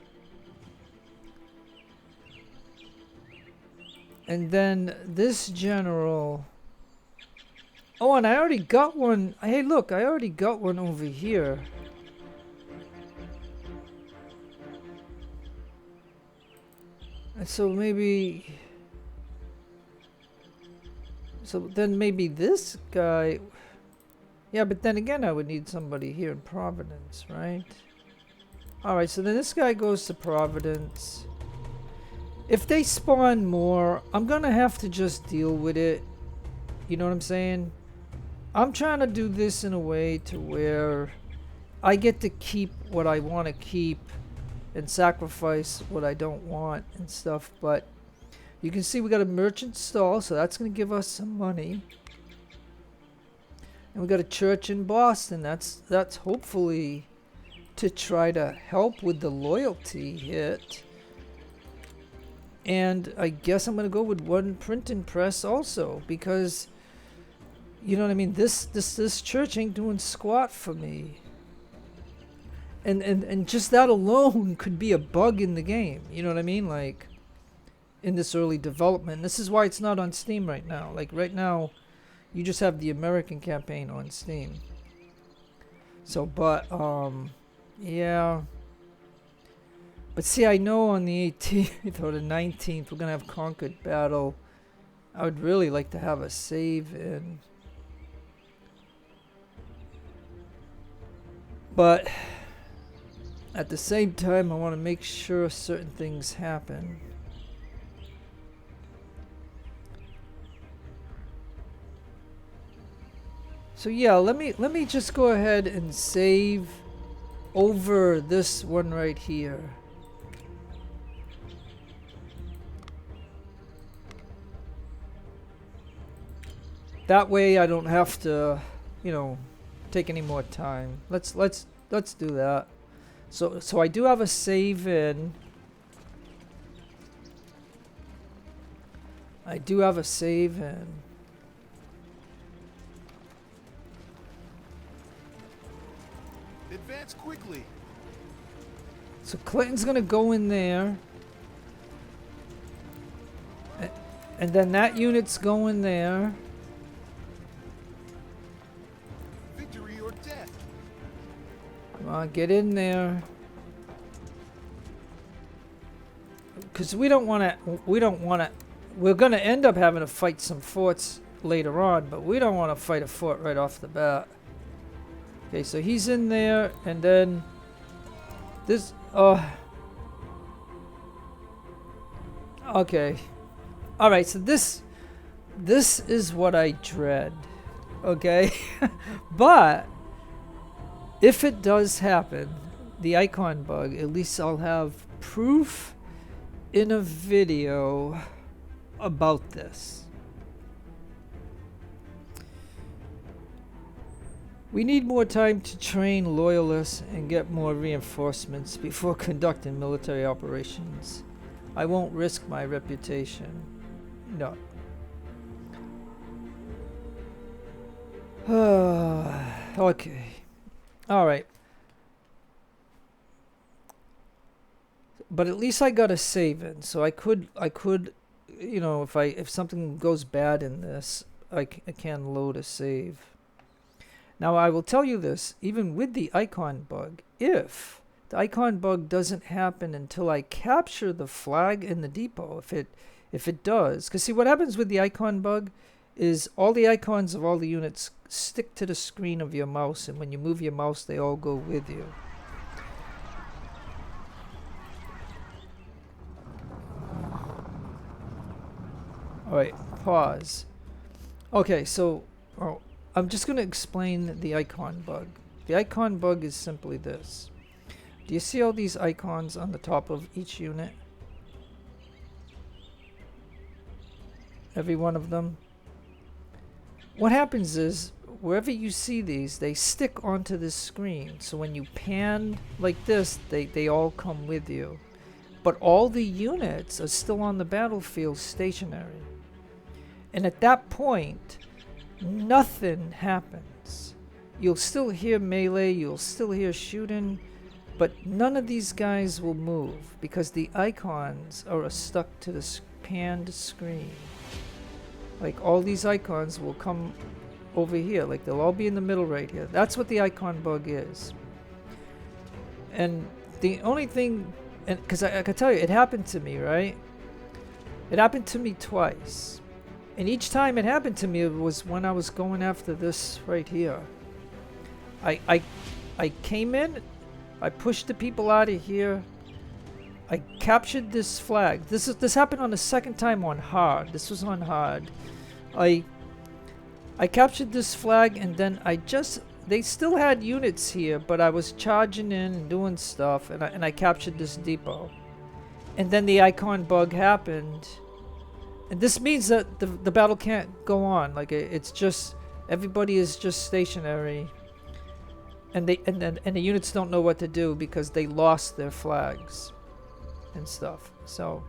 Speaker 1: And then this general... Oh, and I already got one. Hey, look, I already got one over here. And so maybe... So then maybe this guy... Yeah, but then again, I would need somebody here in Providence, right? Alright, so then this guy goes to Providence. If they spawn more, I'm gonna have to just deal with it. You know what I'm saying? I'm trying to do this in a way to where I get to keep what I want to keep and sacrifice what I don't want and stuff. But you can see we got a merchant stall, so that's gonna give us some money. And we got a church in Boston. That's hopefully to try to help with the loyalty hit. And I guess I'm gonna go with one printing press also, because you know what I mean. This church ain't doing squat for me. And just that alone could be a bug in the game. You know what I mean? Like in this early development. This is why it's not on Steam right now. Like right now, you just have the American campaign on Steam. So, but yeah. But see, I know on the 18th or the 19th, we're going to have Concord battle. I would really like to have a save in. But at the same time, I want to make sure certain things happen. So yeah, let me just go ahead and save over this one right here. That way I don't have to, you know, take any more time. Let's do that. So I do have a save in. I do have a save in.
Speaker 2: Advance quickly.
Speaker 1: So Clinton's gonna go in there. And then that unit's going there.
Speaker 2: Victory or death.
Speaker 1: Come on, get in there. Because we don't want to, we're going to end up having to fight some forts later on, but we don't want to fight a fort right off the bat. Okay, so he's in there, and then this, okay. Alright, so this is what I dread. Okay? But if it does happen, the icon bug, at least I'll have proof in a video about this. We need more time to train loyalists and get more reinforcements before conducting military operations. I won't risk my reputation. No. Okay. All right. But at least I got a save in, so I could, you know, if something goes bad in this, I can load a save. Now I will tell you this, even with the icon bug, if the icon bug doesn't happen until I capture the flag in the depot, if it does, because see what happens with the icon bug is all the icons of all the units stick to the screen of your mouse, and when you move your mouse they all go with you. Alright, pause. Okay, so I'm just going to explain the icon bug. The icon bug is simply this. Do you see all these icons on the top of each unit? Every one of them? What happens is, wherever you see these, they stick onto this screen. So when you pan like this, they all come with you. But all the units are still on the battlefield stationary. And at that point, nothing happens. You'll still hear melee, you'll still hear shooting, but none of these guys will move because the icons are stuck to the panned screen. Like all these icons will come over here, like they'll all be in the middle right here. That's what the icon bug is. And the only thing, and because I can tell you, it happened to me, right? It happened to me twice. And each time it happened to me, it was when I was going after this right here. I came in, I pushed the people out of here, I captured this flag. This happened on the second time on hard. This was on hard. I captured this flag, and then they still had units here, but I was charging in and doing stuff, and I captured this depot. And then the icon bug happened. And this means that the battle can't go on. Like it's just everybody is just stationary, and the units don't know what to do because they lost their flags and stuff. So,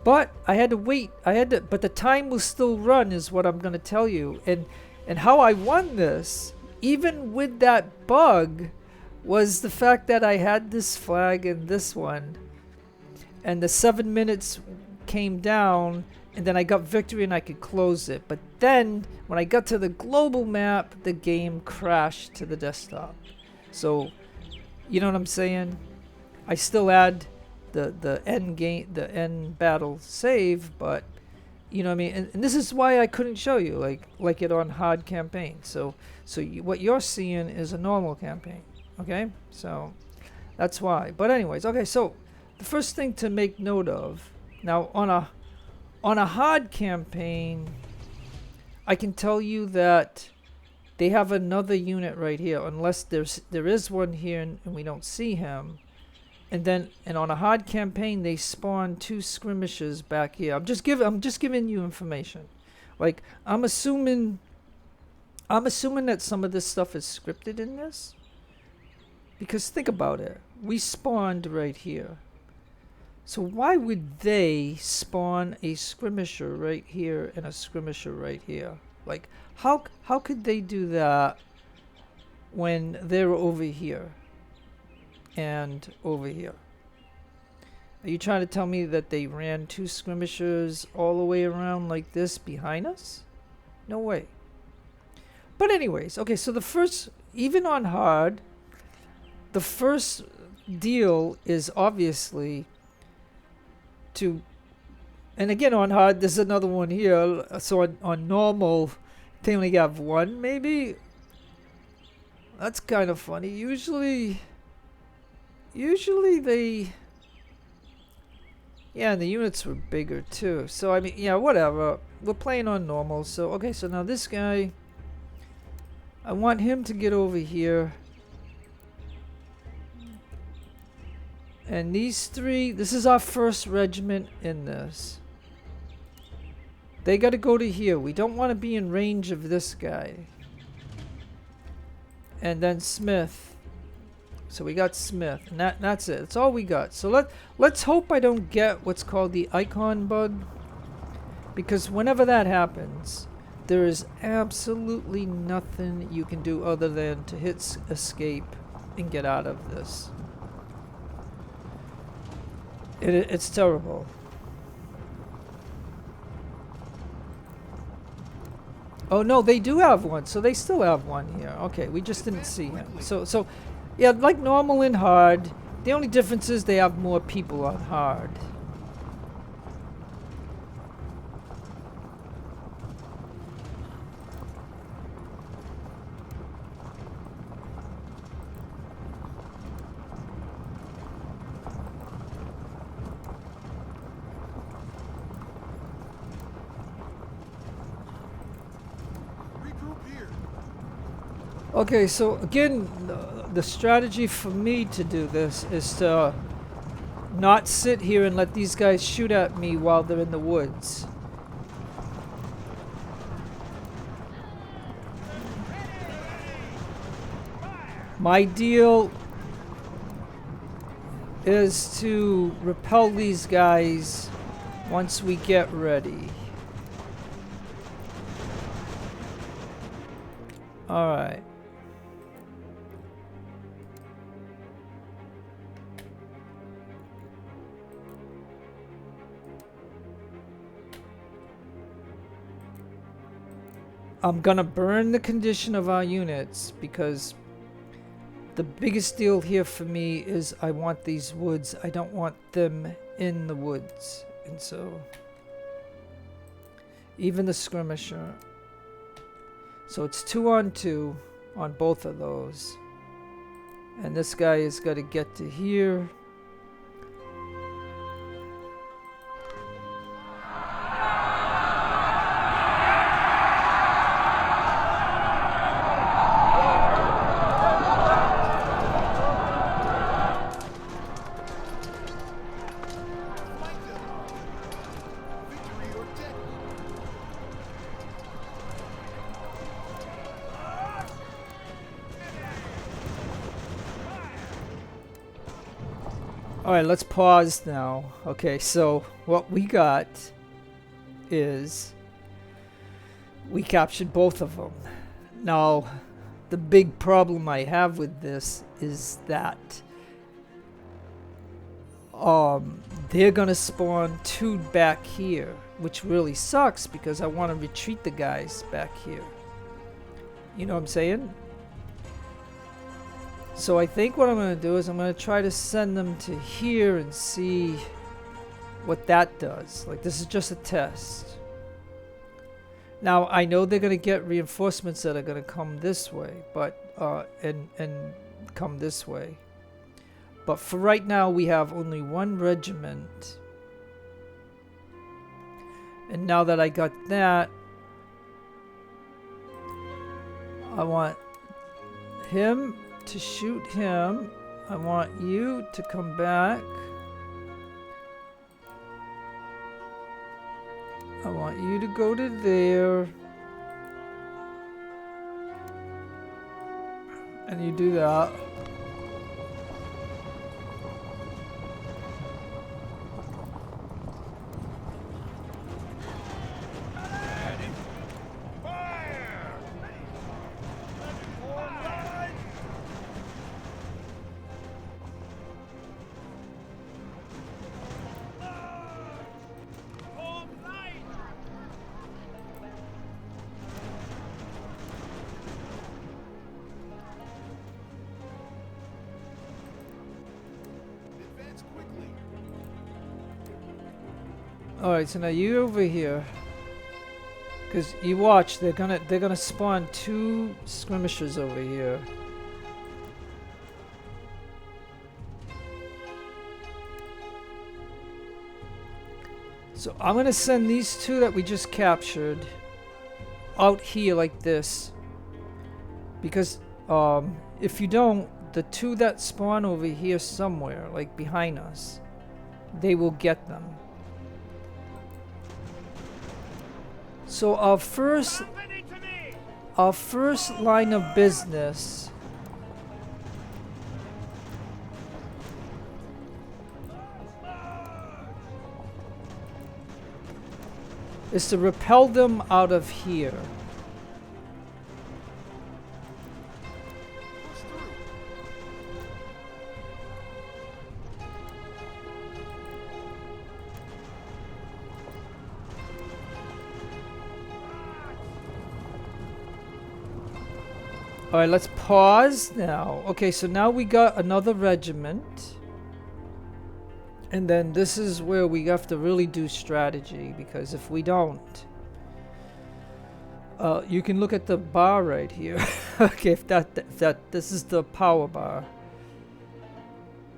Speaker 1: but I had to wait. But the time will still run, is what I'm gonna tell you. And how I won this, even with that bug, was the fact that I had this flag and this one, and the 7 minutes came down, and then I got victory and I could close it. But then when I got to the global map, the game crashed to the desktop. So you know what I'm saying? I still had the end battle save, but you know what I mean. And this is why I couldn't show you like it on hard campaign. So what you're seeing is a normal campaign. Okay, so that's why. But anyways, okay. So the first thing to make note of. Now, on a hard campaign, I can tell you that they have another unit right here, unless there is one here and we don't see him. And on a hard campaign, they spawn 2 skirmishers back here. I'm just giving you information. Like I'm assuming that some of this stuff is scripted in this, because think about it. We spawned right here. So why would they spawn a skirmisher right here and a skirmisher right here? Like, how could they do that when they're over here and over here? Are you trying to tell me that they ran 2 skirmishers all the way around like this behind us? No way. But anyways, okay, so even on hard, the first deal is obviously and again on hard, there's another one here. So on normal, they only have 1 maybe. That's kind of funny. Usually they, yeah, the units were bigger too. So I mean, yeah, whatever. We're playing on normal. So okay, so now this guy, I want him to get over here And these three, this is our first regiment in this. They got to go to here. We don't want to be in range of this guy. And then Smith. So we got Smith, and that's it. That's all we got. So let's hope I don't get what's called the icon bug, because whenever that happens, there is absolutely nothing you can do other than to hit escape and get out of this. It's terrible. Oh no, they do have one, so they still have one here. Okay, we just didn't see him. So, yeah, like normal in hard. The only difference is they have more people on hard. Okay, so again, the strategy for me to do this is to not sit here and let these guys shoot at me while they're in the woods. My deal is to repel these guys once we get ready. All right. I'm gonna burn the condition of our units because the biggest deal here for me is I want these woods. I don't want them in the woods. And so even the skirmisher. So it's 2 on 2 on both of those. And this guy has got to get to here. Alright, let's pause now. Okay, so what we got is we captured both of them. Now, the big problem I have with this is that they're gonna spawn 2 back here, which really sucks because I want to retreat the guys back here. You know what I'm saying? So I think what I'm going to do is I'm going to try to send them to here and see what that does. Like, this is just a test. Now, I know they're going to get reinforcements that are going to come this way, but and come this way. But for right now, we have only 1 regiment. And now that I got that, I want him to shoot him. I want you to come back. I want you to go to there. And you do that. Alright, so now you over here. Cause you watch, they're gonna spawn 2 skirmishers over here. So I'm gonna send these 2 that we just captured out here like this. Because if you don't, the two that spawn over here somewhere, like behind us, they will get them. So our first line of business is to repel them out of here.
Speaker 2: Push through.
Speaker 1: All right, let's pause now. Okay, so now we got another regiment. And then this is where we have to really do strategy, because if we don't, you can look at the bar right here. Okay, if this is the power bar.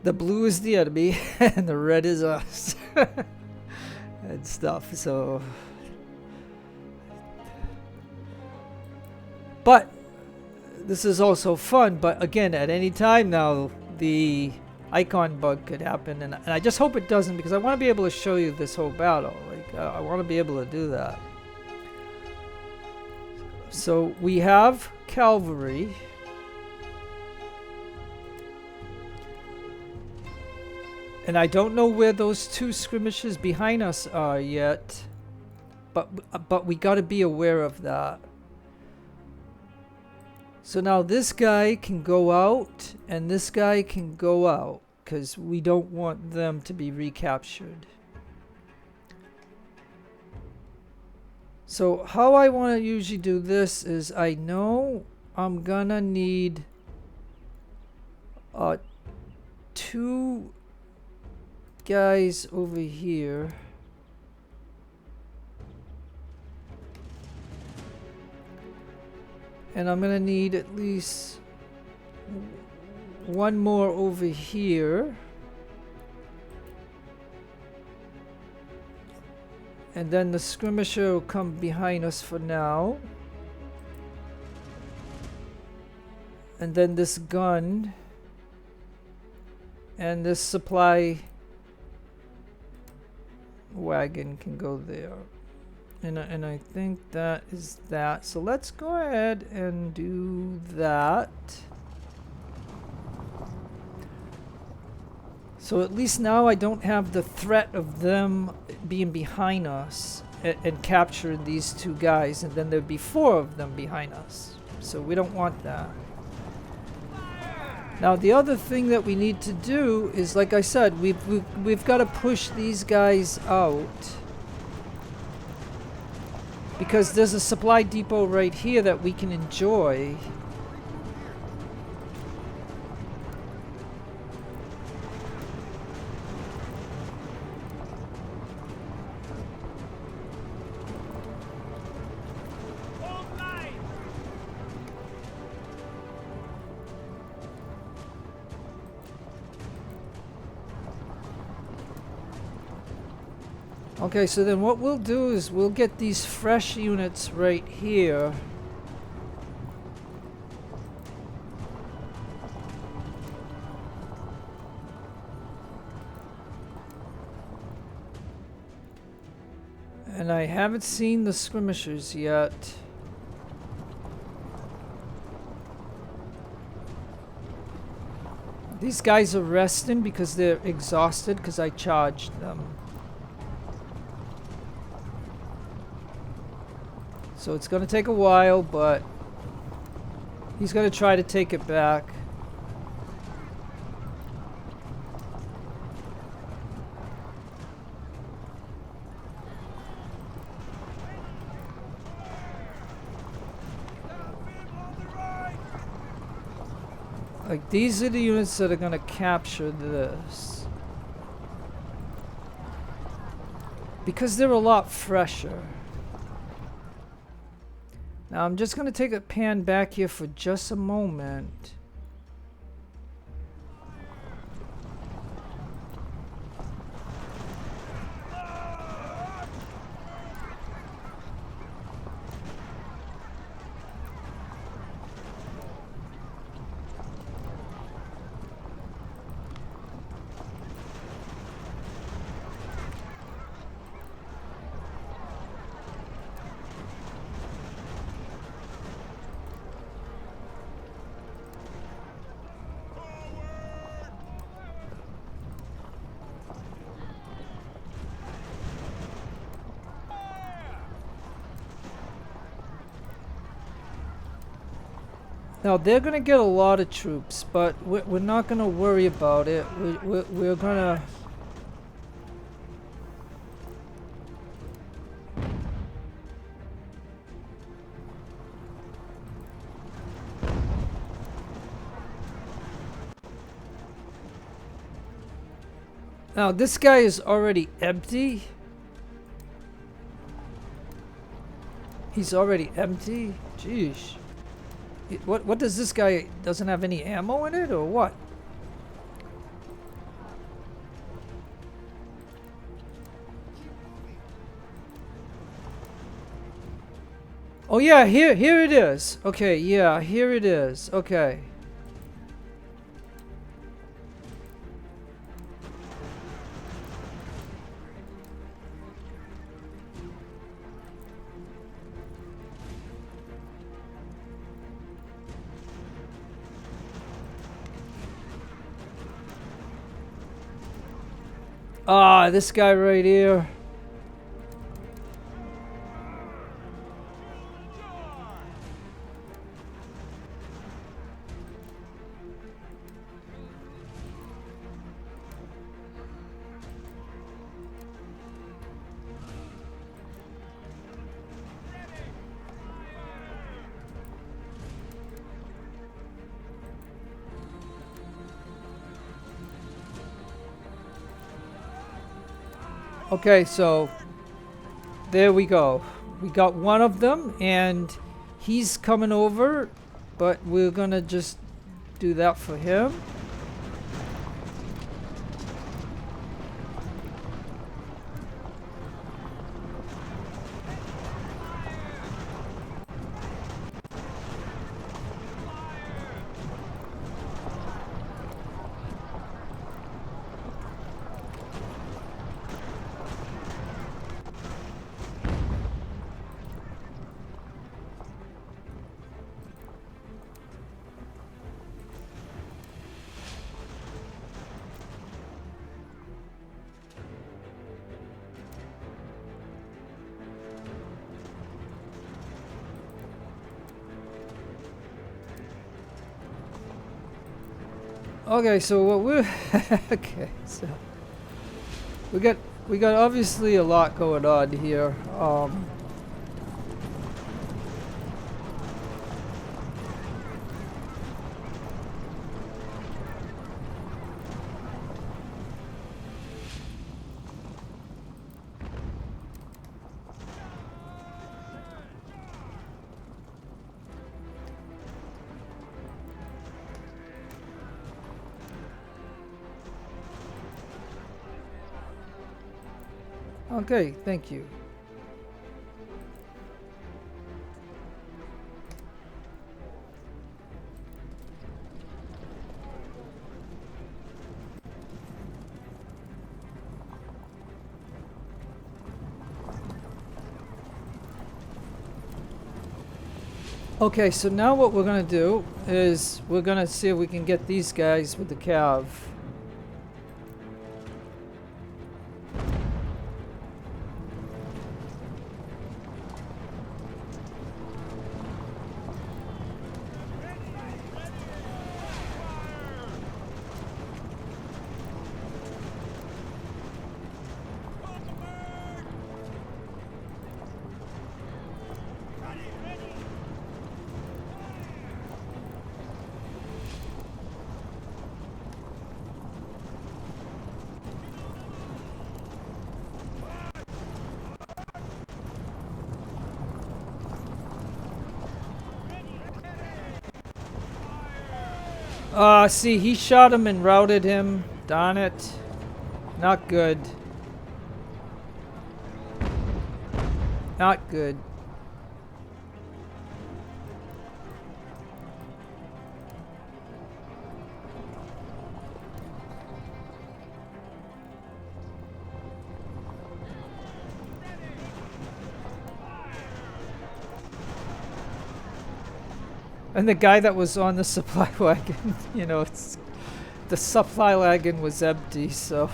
Speaker 1: The blue is the enemy and the red is us. And stuff. So, but this is also fun, but again, at any time now, the icon bug could happen, and I just hope it doesn't, because I want to be able to show you this whole battle. Like, I want to be able to do that. So we have cavalry. And I don't know where those two skirmishes behind us are yet, but we got to be aware of that. So now this guy can go out and this guy can go out, because we don't want them to be recaptured. So how I want to usually do this is, I know I'm gonna need two guys over here. And I'm gonna need at least one more over here. And then the skirmisher will come behind us for now. And then this gun and this supply wagon can go there. And I think that is that. So let's go ahead and do that. So at least now I don't have the threat of them being behind us and capturing these two guys, and then there'd be four of them behind us. So we don't want that. Now the other thing that we need to do is, like I said, we've got to push these guys out, because there's a supply depot right here that we can enjoy. Okay, so then what we'll do is we'll get these fresh units right here. And I haven't seen the skirmishers yet. These guys are resting because they're exhausted, because I charged them. So it's going to take a while, but he's going to try to take it back. Like, these are the units that are going to capture this, because they're a lot fresher. Now I'm just going to take a pan back here for just a moment. Now they're gonna get a lot of troops, but we're not gonna worry about it. We're gonna. Now this guy is already empty. He's already empty. Jeez. What does this guy doesn't have any ammo in it or what? Oh yeah, here it is. Okay, yeah, here it is. Okay. Ah, this guy right here. Okay, so there we go. We got one of them and he's coming over, but we're gonna just do that for him. Okay, so what we're okay, so we got obviously a lot going on here. Okay, thank you. Okay, so now what we're gonna do is we're gonna see if we can get these guys with the cav. See, he shot him and routed him. Darn it. Not good. Not good. And the guy that was on the supply wagon, you know, the supply wagon was empty, so.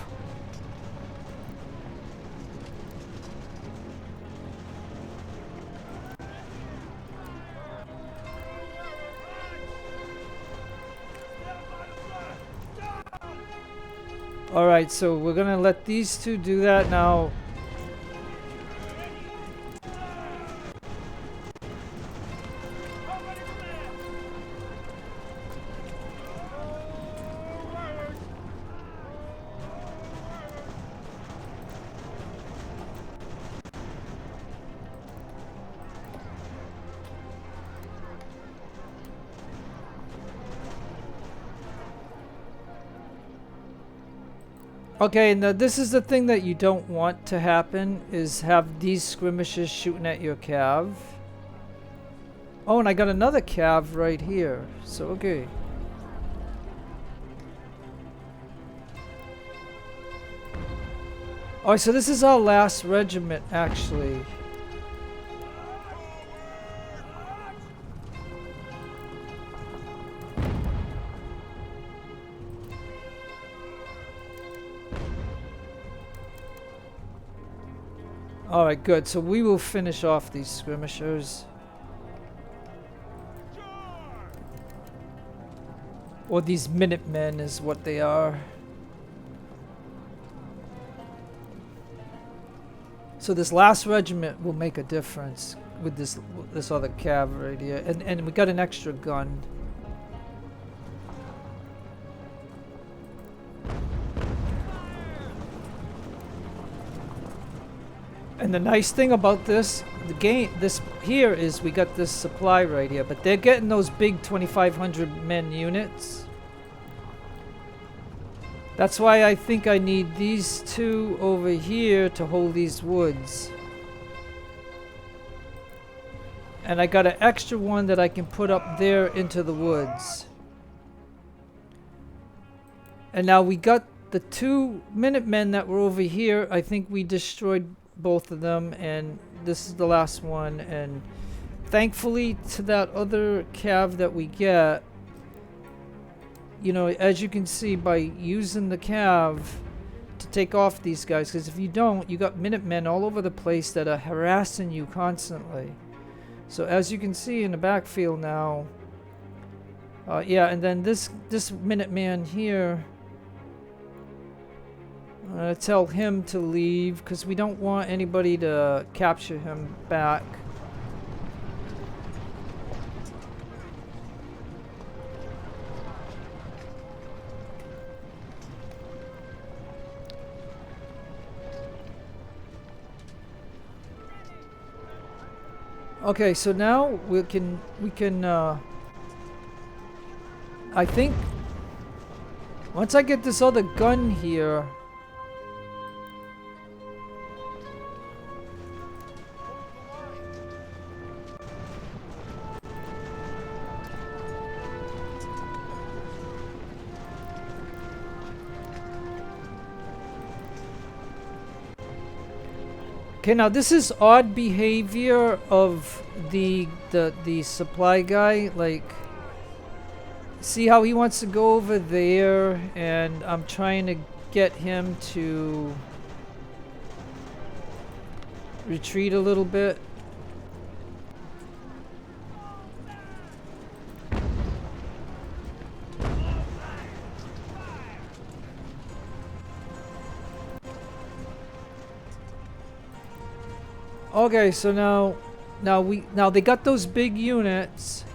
Speaker 1: All right, so we're gonna let these two do that now. Okay, now this is the thing that you don't want to happen, is have these skirmishers shooting at your cav. Oh, and I got another cav right here, so okay. Alright, so this is our last regiment, actually. Alright, good. So we will finish off these skirmishers. Or these Minutemen is what they are. So this last regiment will make a difference with this other cavalry here. And we got an extra gun. And the nice thing about this here is we got this supply right here, but they're getting those big 2,500 men units. That's why I think I need these two over here to hold these woods. And I got an extra one that I can put up there into the woods. And now we got the two Minutemen that were over here. I think we destroyed both of them, and this is the last one. And thankfully to that other cav that we get, you know, as you can see, by using the cav to take off these guys, because if you don't, you got Minutemen all over the place that are harassing you constantly. So as you can see in the backfield now, yeah, and then this Minuteman here, I'm gonna tell him to leave because we don't want anybody to capture him back. Okay, so now we can I think once I get this other gun here, okay, now this is odd behavior of the supply guy. Like, see how he wants to go over there, and I'm trying to get him to retreat a little bit. Okay, so now they got those big units.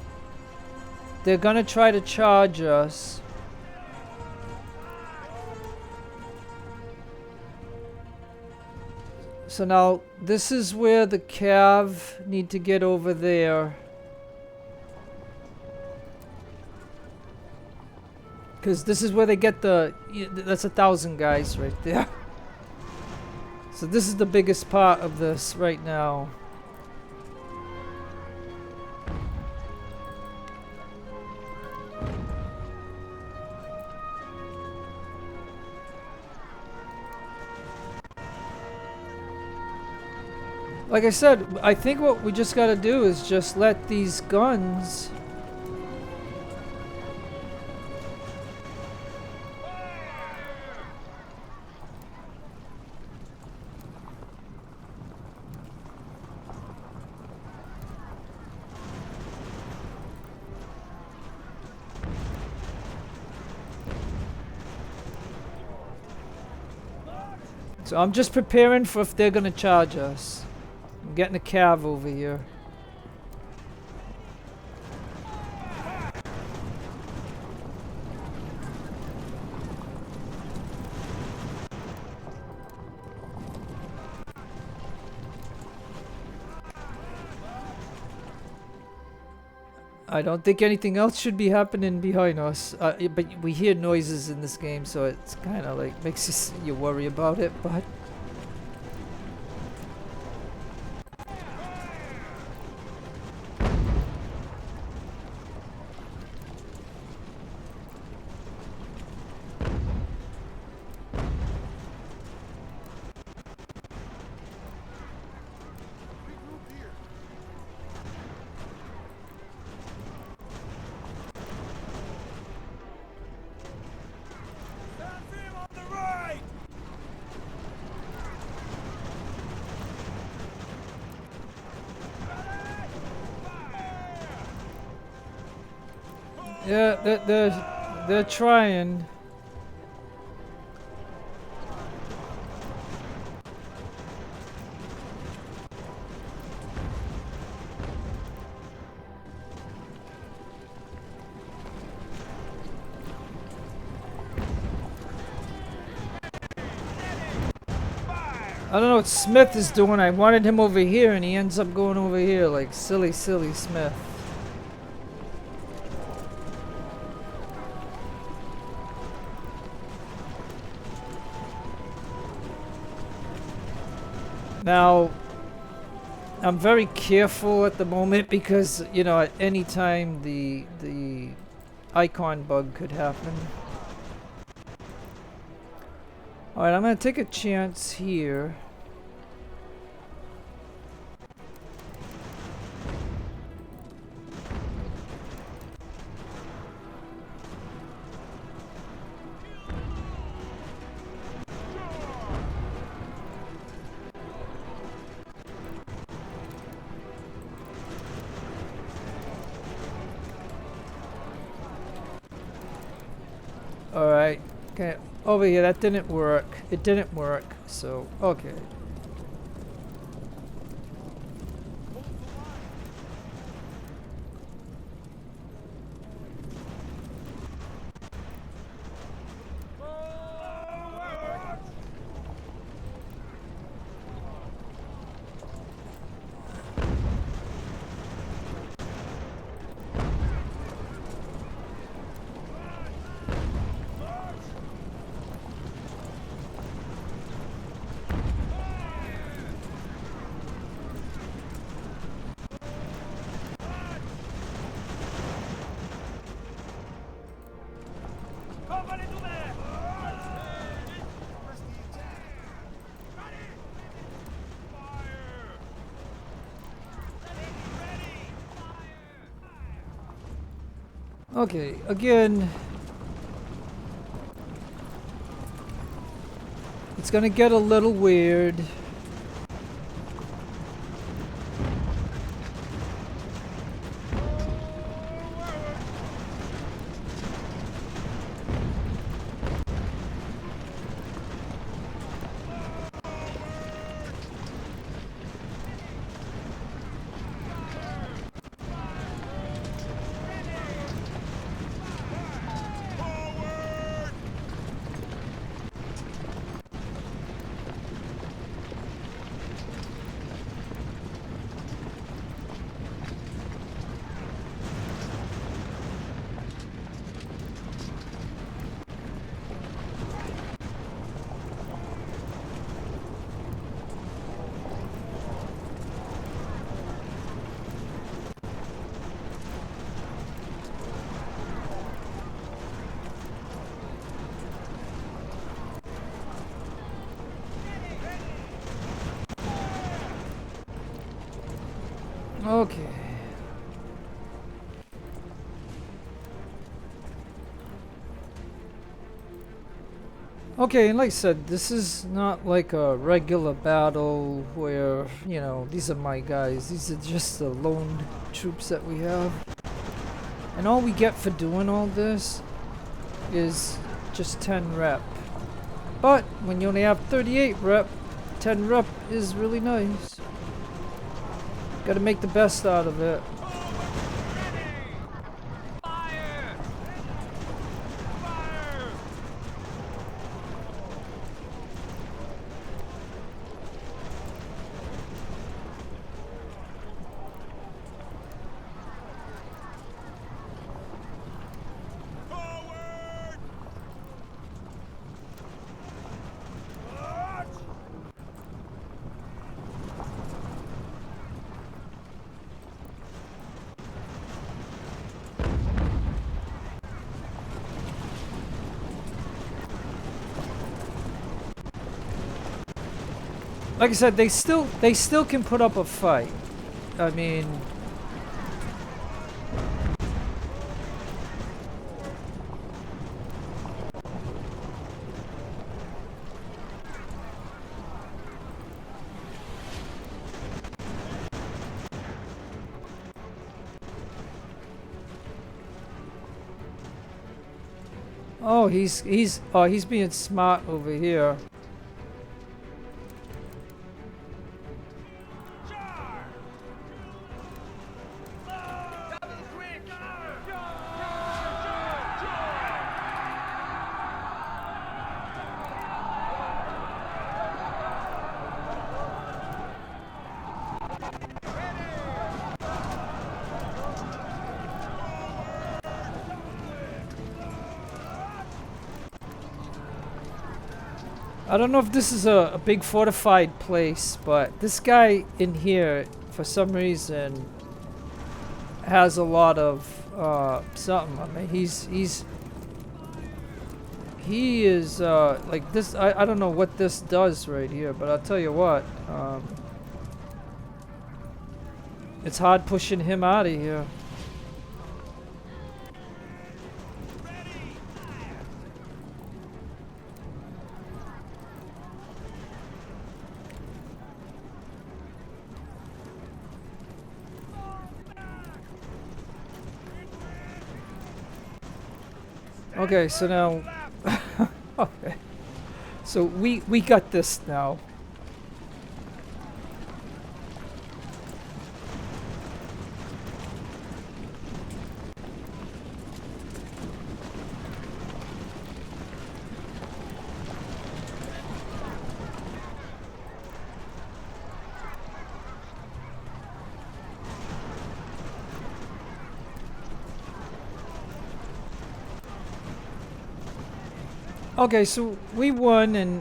Speaker 1: They're gonna try to charge us. So now this is where the cav need to get over there, because this is where they get that's 1,000 guys right there. So this is the biggest part of this right now. Like I said, I think what we just gotta do is just let these guns So I'm just preparing for if they're gonna charge us. I'm getting a cav over here. I don't think anything else should be happening behind us, but we hear noises in this game, so it's kind of like makes you worry about it. But yeah, they're trying. I don't know what Smith is doing. I wanted him over here and he ends up going over here like silly Smith. Now, I'm very careful at the moment because, you know, at any time the icon bug could happen. Alright, I'm going to take a chance here. Alright, okay, over here, that didn't work. It didn't work, so, okay. Okay, again, it's gonna get a little weird. Okay. Okay, and like I said, this is not like a regular battle where, you know, these are my guys. These are just the lone troops that we have. And all we get for doing all this is just 10 rep. But when you only have 38 rep, 10 rep is really nice. Gotta make the best out of it.
Speaker 3: Fire! Fire! Forward! March!
Speaker 1: Like I said, they still can put up a fight. I mean, oh, he's being smart over here.
Speaker 3: Charge! Double quick! Charge! Charge!
Speaker 1: I don't know if this is a big fortified place, but this guy in here, for some reason, has a lot of something. I mean, he is like this. I don't know what this does right here, but I'll tell you what. It's hard pushing him out of here. Okay, so now, okay, so we got this now. Okay, so we won, and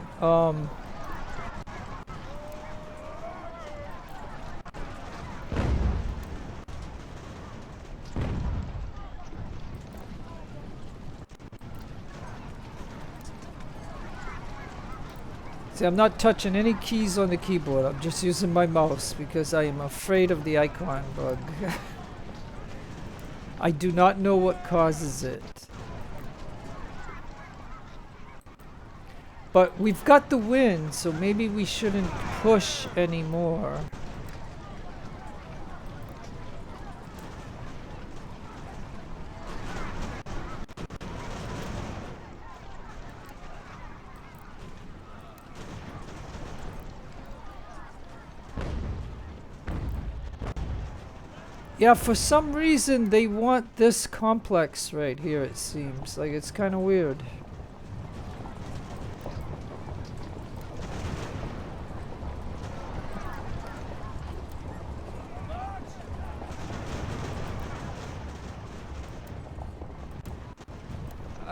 Speaker 1: see, I'm not touching any keys on the keyboard. I'm just using my mouse because I am afraid of the icon bug. I do not know what causes it. But we've got the win, so maybe we shouldn't push anymore. Yeah, for some reason they want this complex right here, it seems. Like, it's kind of weird.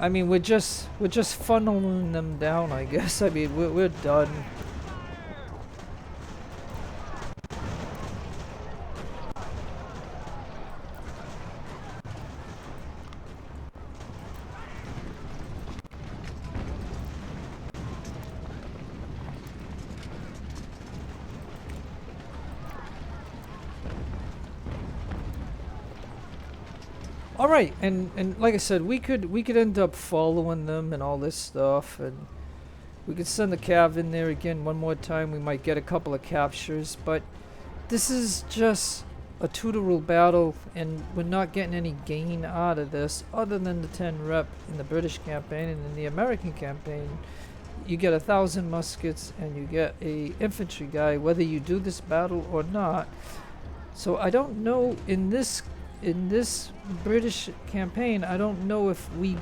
Speaker 1: I mean, we're just funneling them down, I guess. I mean, we're done. All right, and like I said, we could end up following them and all this stuff, and we could send the cav in there again one more time. We might get a couple of captures, but this is just a tutorial battle, and we're not getting any gain out of this other than the 10 rep in the British campaign, and in the American campaign, you get 1,000 muskets and you get a infantry guy, whether you do this battle or not. So I don't know in this British campaign, I don't know if we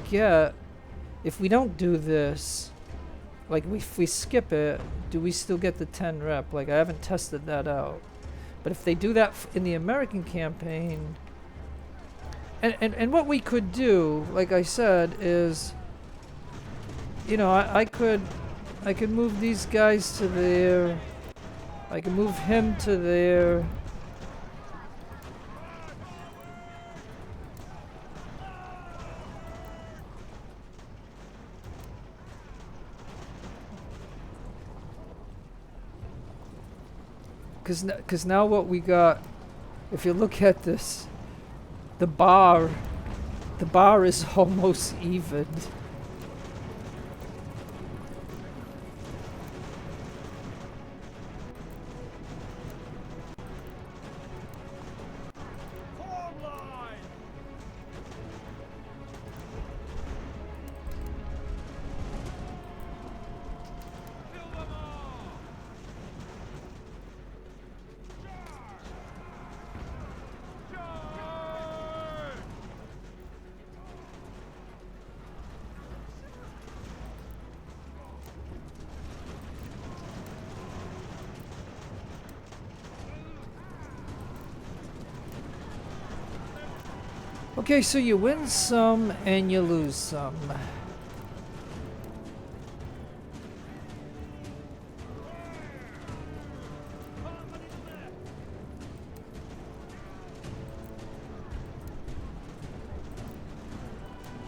Speaker 1: don't do this, like if we skip it, do we still get the 10 rep? Like, I haven't tested that out. But if they do that in the American campaign, and what we could do, like I said, is, you know, I could move these guys to there. I can move him to there. Because now what we got, if you look at this, the bar is almost even.
Speaker 3: Form line. Fill them all. Charge!
Speaker 1: Okay, so you win some and you lose some.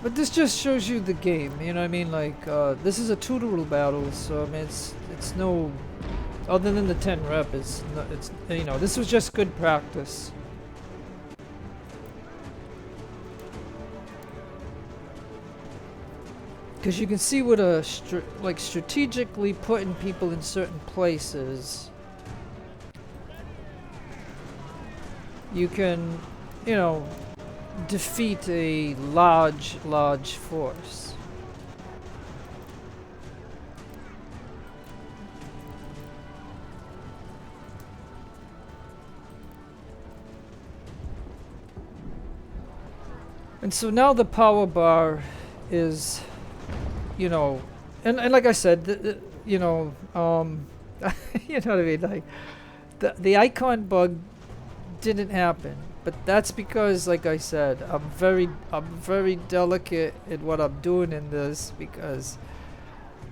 Speaker 1: But this just shows you the game, you know what I mean? Like, this is a tutorial battle, so I mean, it's no, other than the 10 rep, it's you know, this was just good practice. Because you can see what a like strategically putting people in certain places, you can, you know, defeat a large force. And so now the power bar is, you know, and like I said, you know, you know what I mean, like the icon bug didn't happen, but that's because, like I said, I'm very delicate in what I'm doing in this, because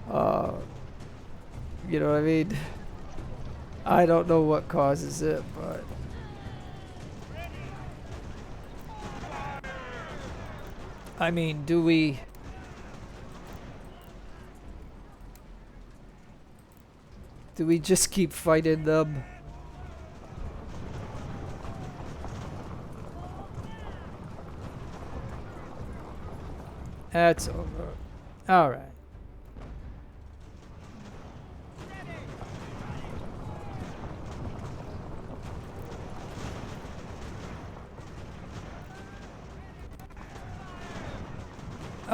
Speaker 1: you know what I mean, I don't know what causes it, but I mean, do we just keep fighting them? That's over. All right.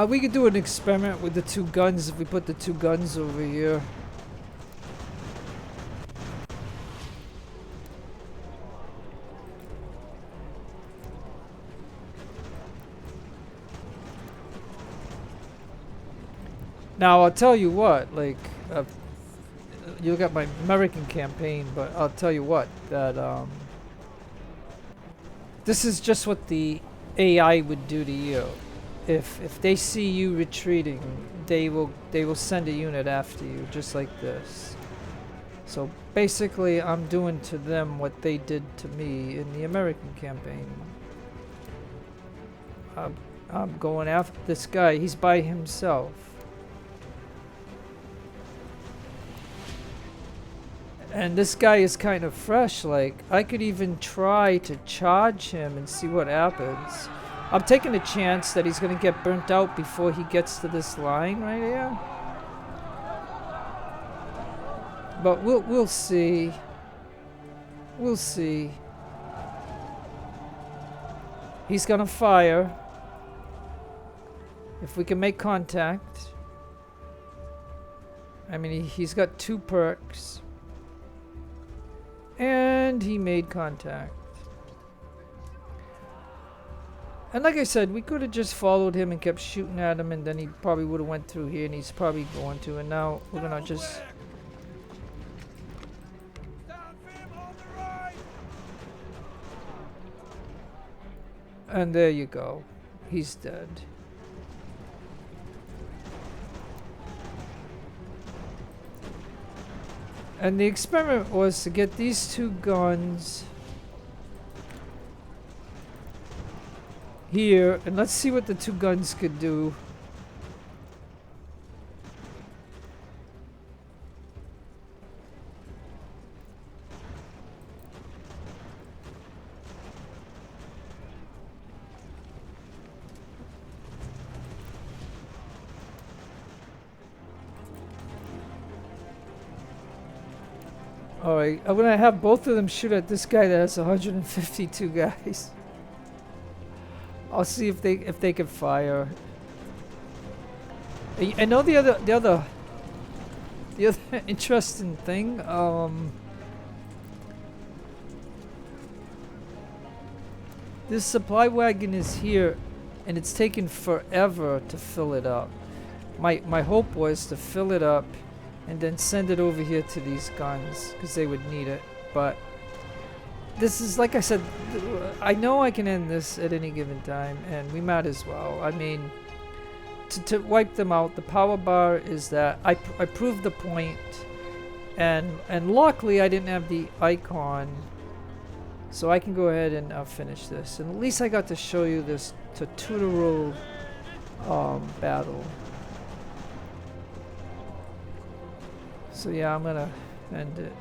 Speaker 1: We could do an experiment with the 2 guns if we put the 2 guns over here. Now, I'll tell you what, like, you look at my American campaign, but I'll tell you what, that, this is just what the AI would do to you. If they see you retreating, they will send a unit after you, just like this. So basically, I'm doing to them what they did to me in the American campaign. I'm going after this guy. He's by himself. And this guy is kind of fresh. Like, I could even try to charge him and see what happens. I'm taking a chance that he's going to get burnt out before he gets to this line right here. But we'll see. We'll see. He's going to fire. If we can make contact. I mean, he's got 2 perks. And he made contact. And like I said, we could have just followed him and kept shooting at him, and then he probably would have went through here, and he's probably going to. And now we're gonna just...
Speaker 3: Stand firm on the right.
Speaker 1: And there you go. He's dead. And the experiment was to get these 2 guns here, and let's see what the 2 guns could do. Alright, I'm gonna have both of them shoot at this guy that has 152 guys. I'll see if they can fire. I know the other interesting thing. This supply wagon is here, and it's taken forever to fill it up. My hope was to fill it up and then send it over here to these guns because they would need it. But this is, like I said, I know I can end this at any given time, and we might as well. I mean, to wipe them out, the power bar is that I proved the point, and luckily I didn't have the icon, so I can go ahead and finish this. And at least I got to show you this territorial battle. So yeah, I'm gonna end it.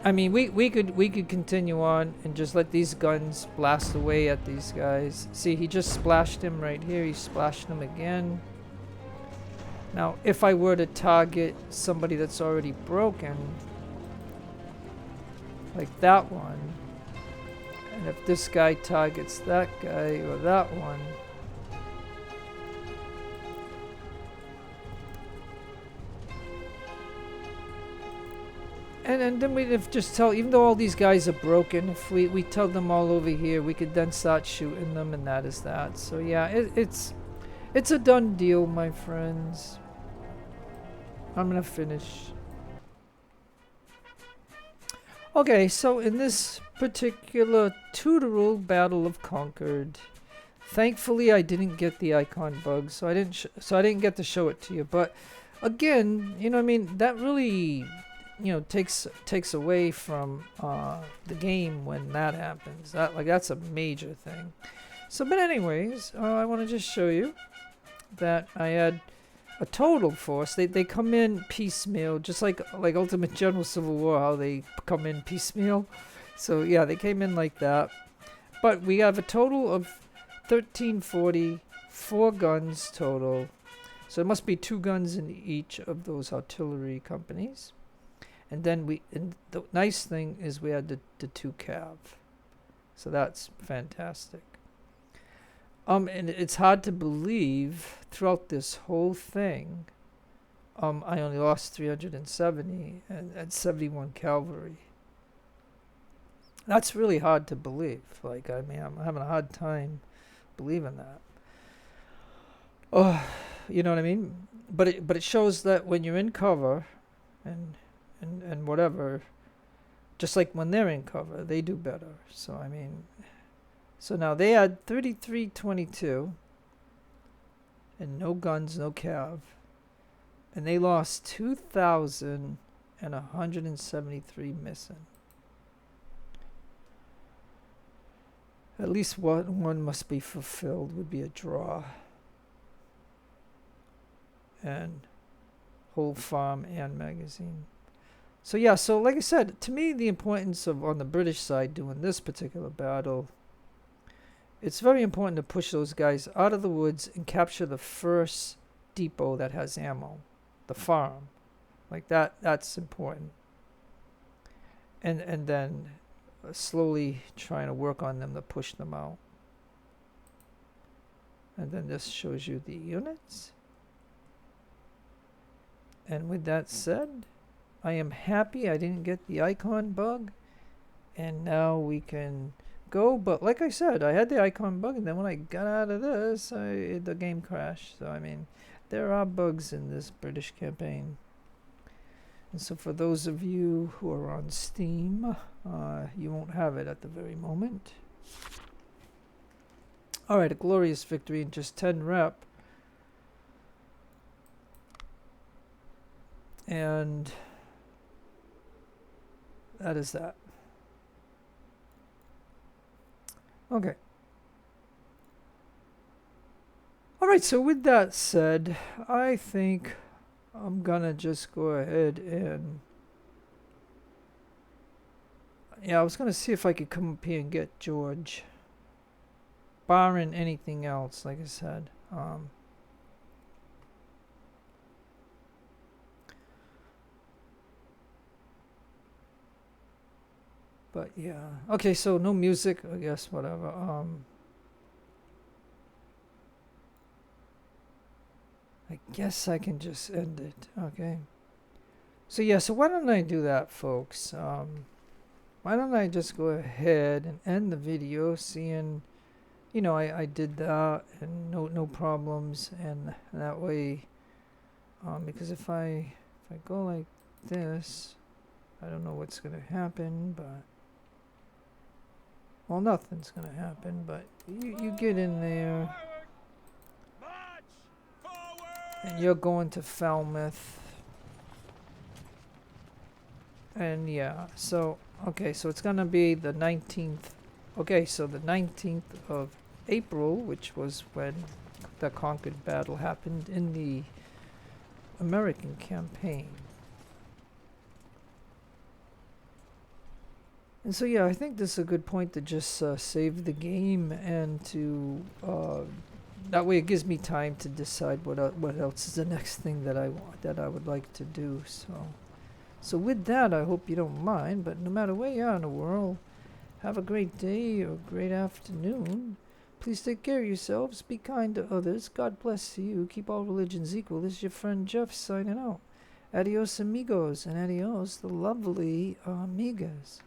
Speaker 1: I mean, we could continue on and just let these guns blast away at these guys. See, he just splashed him right here. He splashed him again. Now, if I were to target somebody that's already broken, like that one, and if this guy targets that guy or that one, and then we'd have just tell, even though all these guys are broken, if we tell them all over here, we could then start shooting them, and that is that. So yeah, it's a done deal, my friends. I'm gonna finish. Okay, so in this particular tutorial Battle of Concord, thankfully I didn't get the icon bug, so I didn't get to show it to you. But again, you know what I mean, that really, you know, takes away from the game when that happens. That's a major thing. So, but anyways, I want to just show you that I had a total force. They come in piecemeal, just like Ultimate General Civil War, how they come in piecemeal. So yeah, they came in like that. But we have a total of 1340, 4 guns total. So it must be 2 guns in each of those artillery companies. And then and the nice thing is we had the 2 cav. So that's fantastic. And it's hard to believe throughout this whole thing, I only lost 370 and 71 cavalry. That's really hard to believe. Like, I mean, I'm having a hard time believing that. Oh, you know what I mean? But it shows that when you're in cover, and whatever, just like when they're in cover, they do better. So I mean, so now they had 3322 and no guns, no cav, and they lost 2,173 missing. At least one must be fulfilled, would be a draw. And whole farm and magazine. So yeah, so like I said, to me the importance of, on the British side, doing this particular battle, it's very important to push those guys out of the woods and capture the first depot that has ammo, the farm. Like that's important. And then slowly trying to work on them to push them out. And then this shows you the units. And with that said, I am happy I didn't get the icon bug. And now we can go. But like I said, I had the icon bug, and then when I got out of this, the game crashed. So, I mean, there are bugs in this British campaign. And so for those of you who are on Steam, you won't have it at the very moment. Alright, a glorious victory in just 10 rep. And that is that. Okay. Alright, so with that said, I think I'm gonna just go ahead and... Yeah, I was gonna see if I could come up here and get George. Barring anything else, like I said. But yeah. Okay, so no music, I guess, whatever. I guess I can just end it. Okay. So yeah, so why don't I do that, folks? Why don't I just go ahead and end the video, seeing, you know, I did that and no problems, and that way, because if I go like this, I don't know what's gonna happen, but well, nothing's gonna happen, but you get in there, and you're going to Falmouth, and yeah, so okay, so it's gonna be the 19th. Okay, so the 19th of April, which was when the Concord battle happened in the American campaign. And so yeah, I think this is a good point to just save the game, and to that way it gives me time to decide what else is the next thing that I would like to do. So with that, I hope you don't mind, but no matter where you are in the world, have a great day or great afternoon. Please take care of yourselves, be kind to others, God bless you, keep all religions equal. This is your friend Jeff signing out. Adios amigos, and adios the lovely amigas.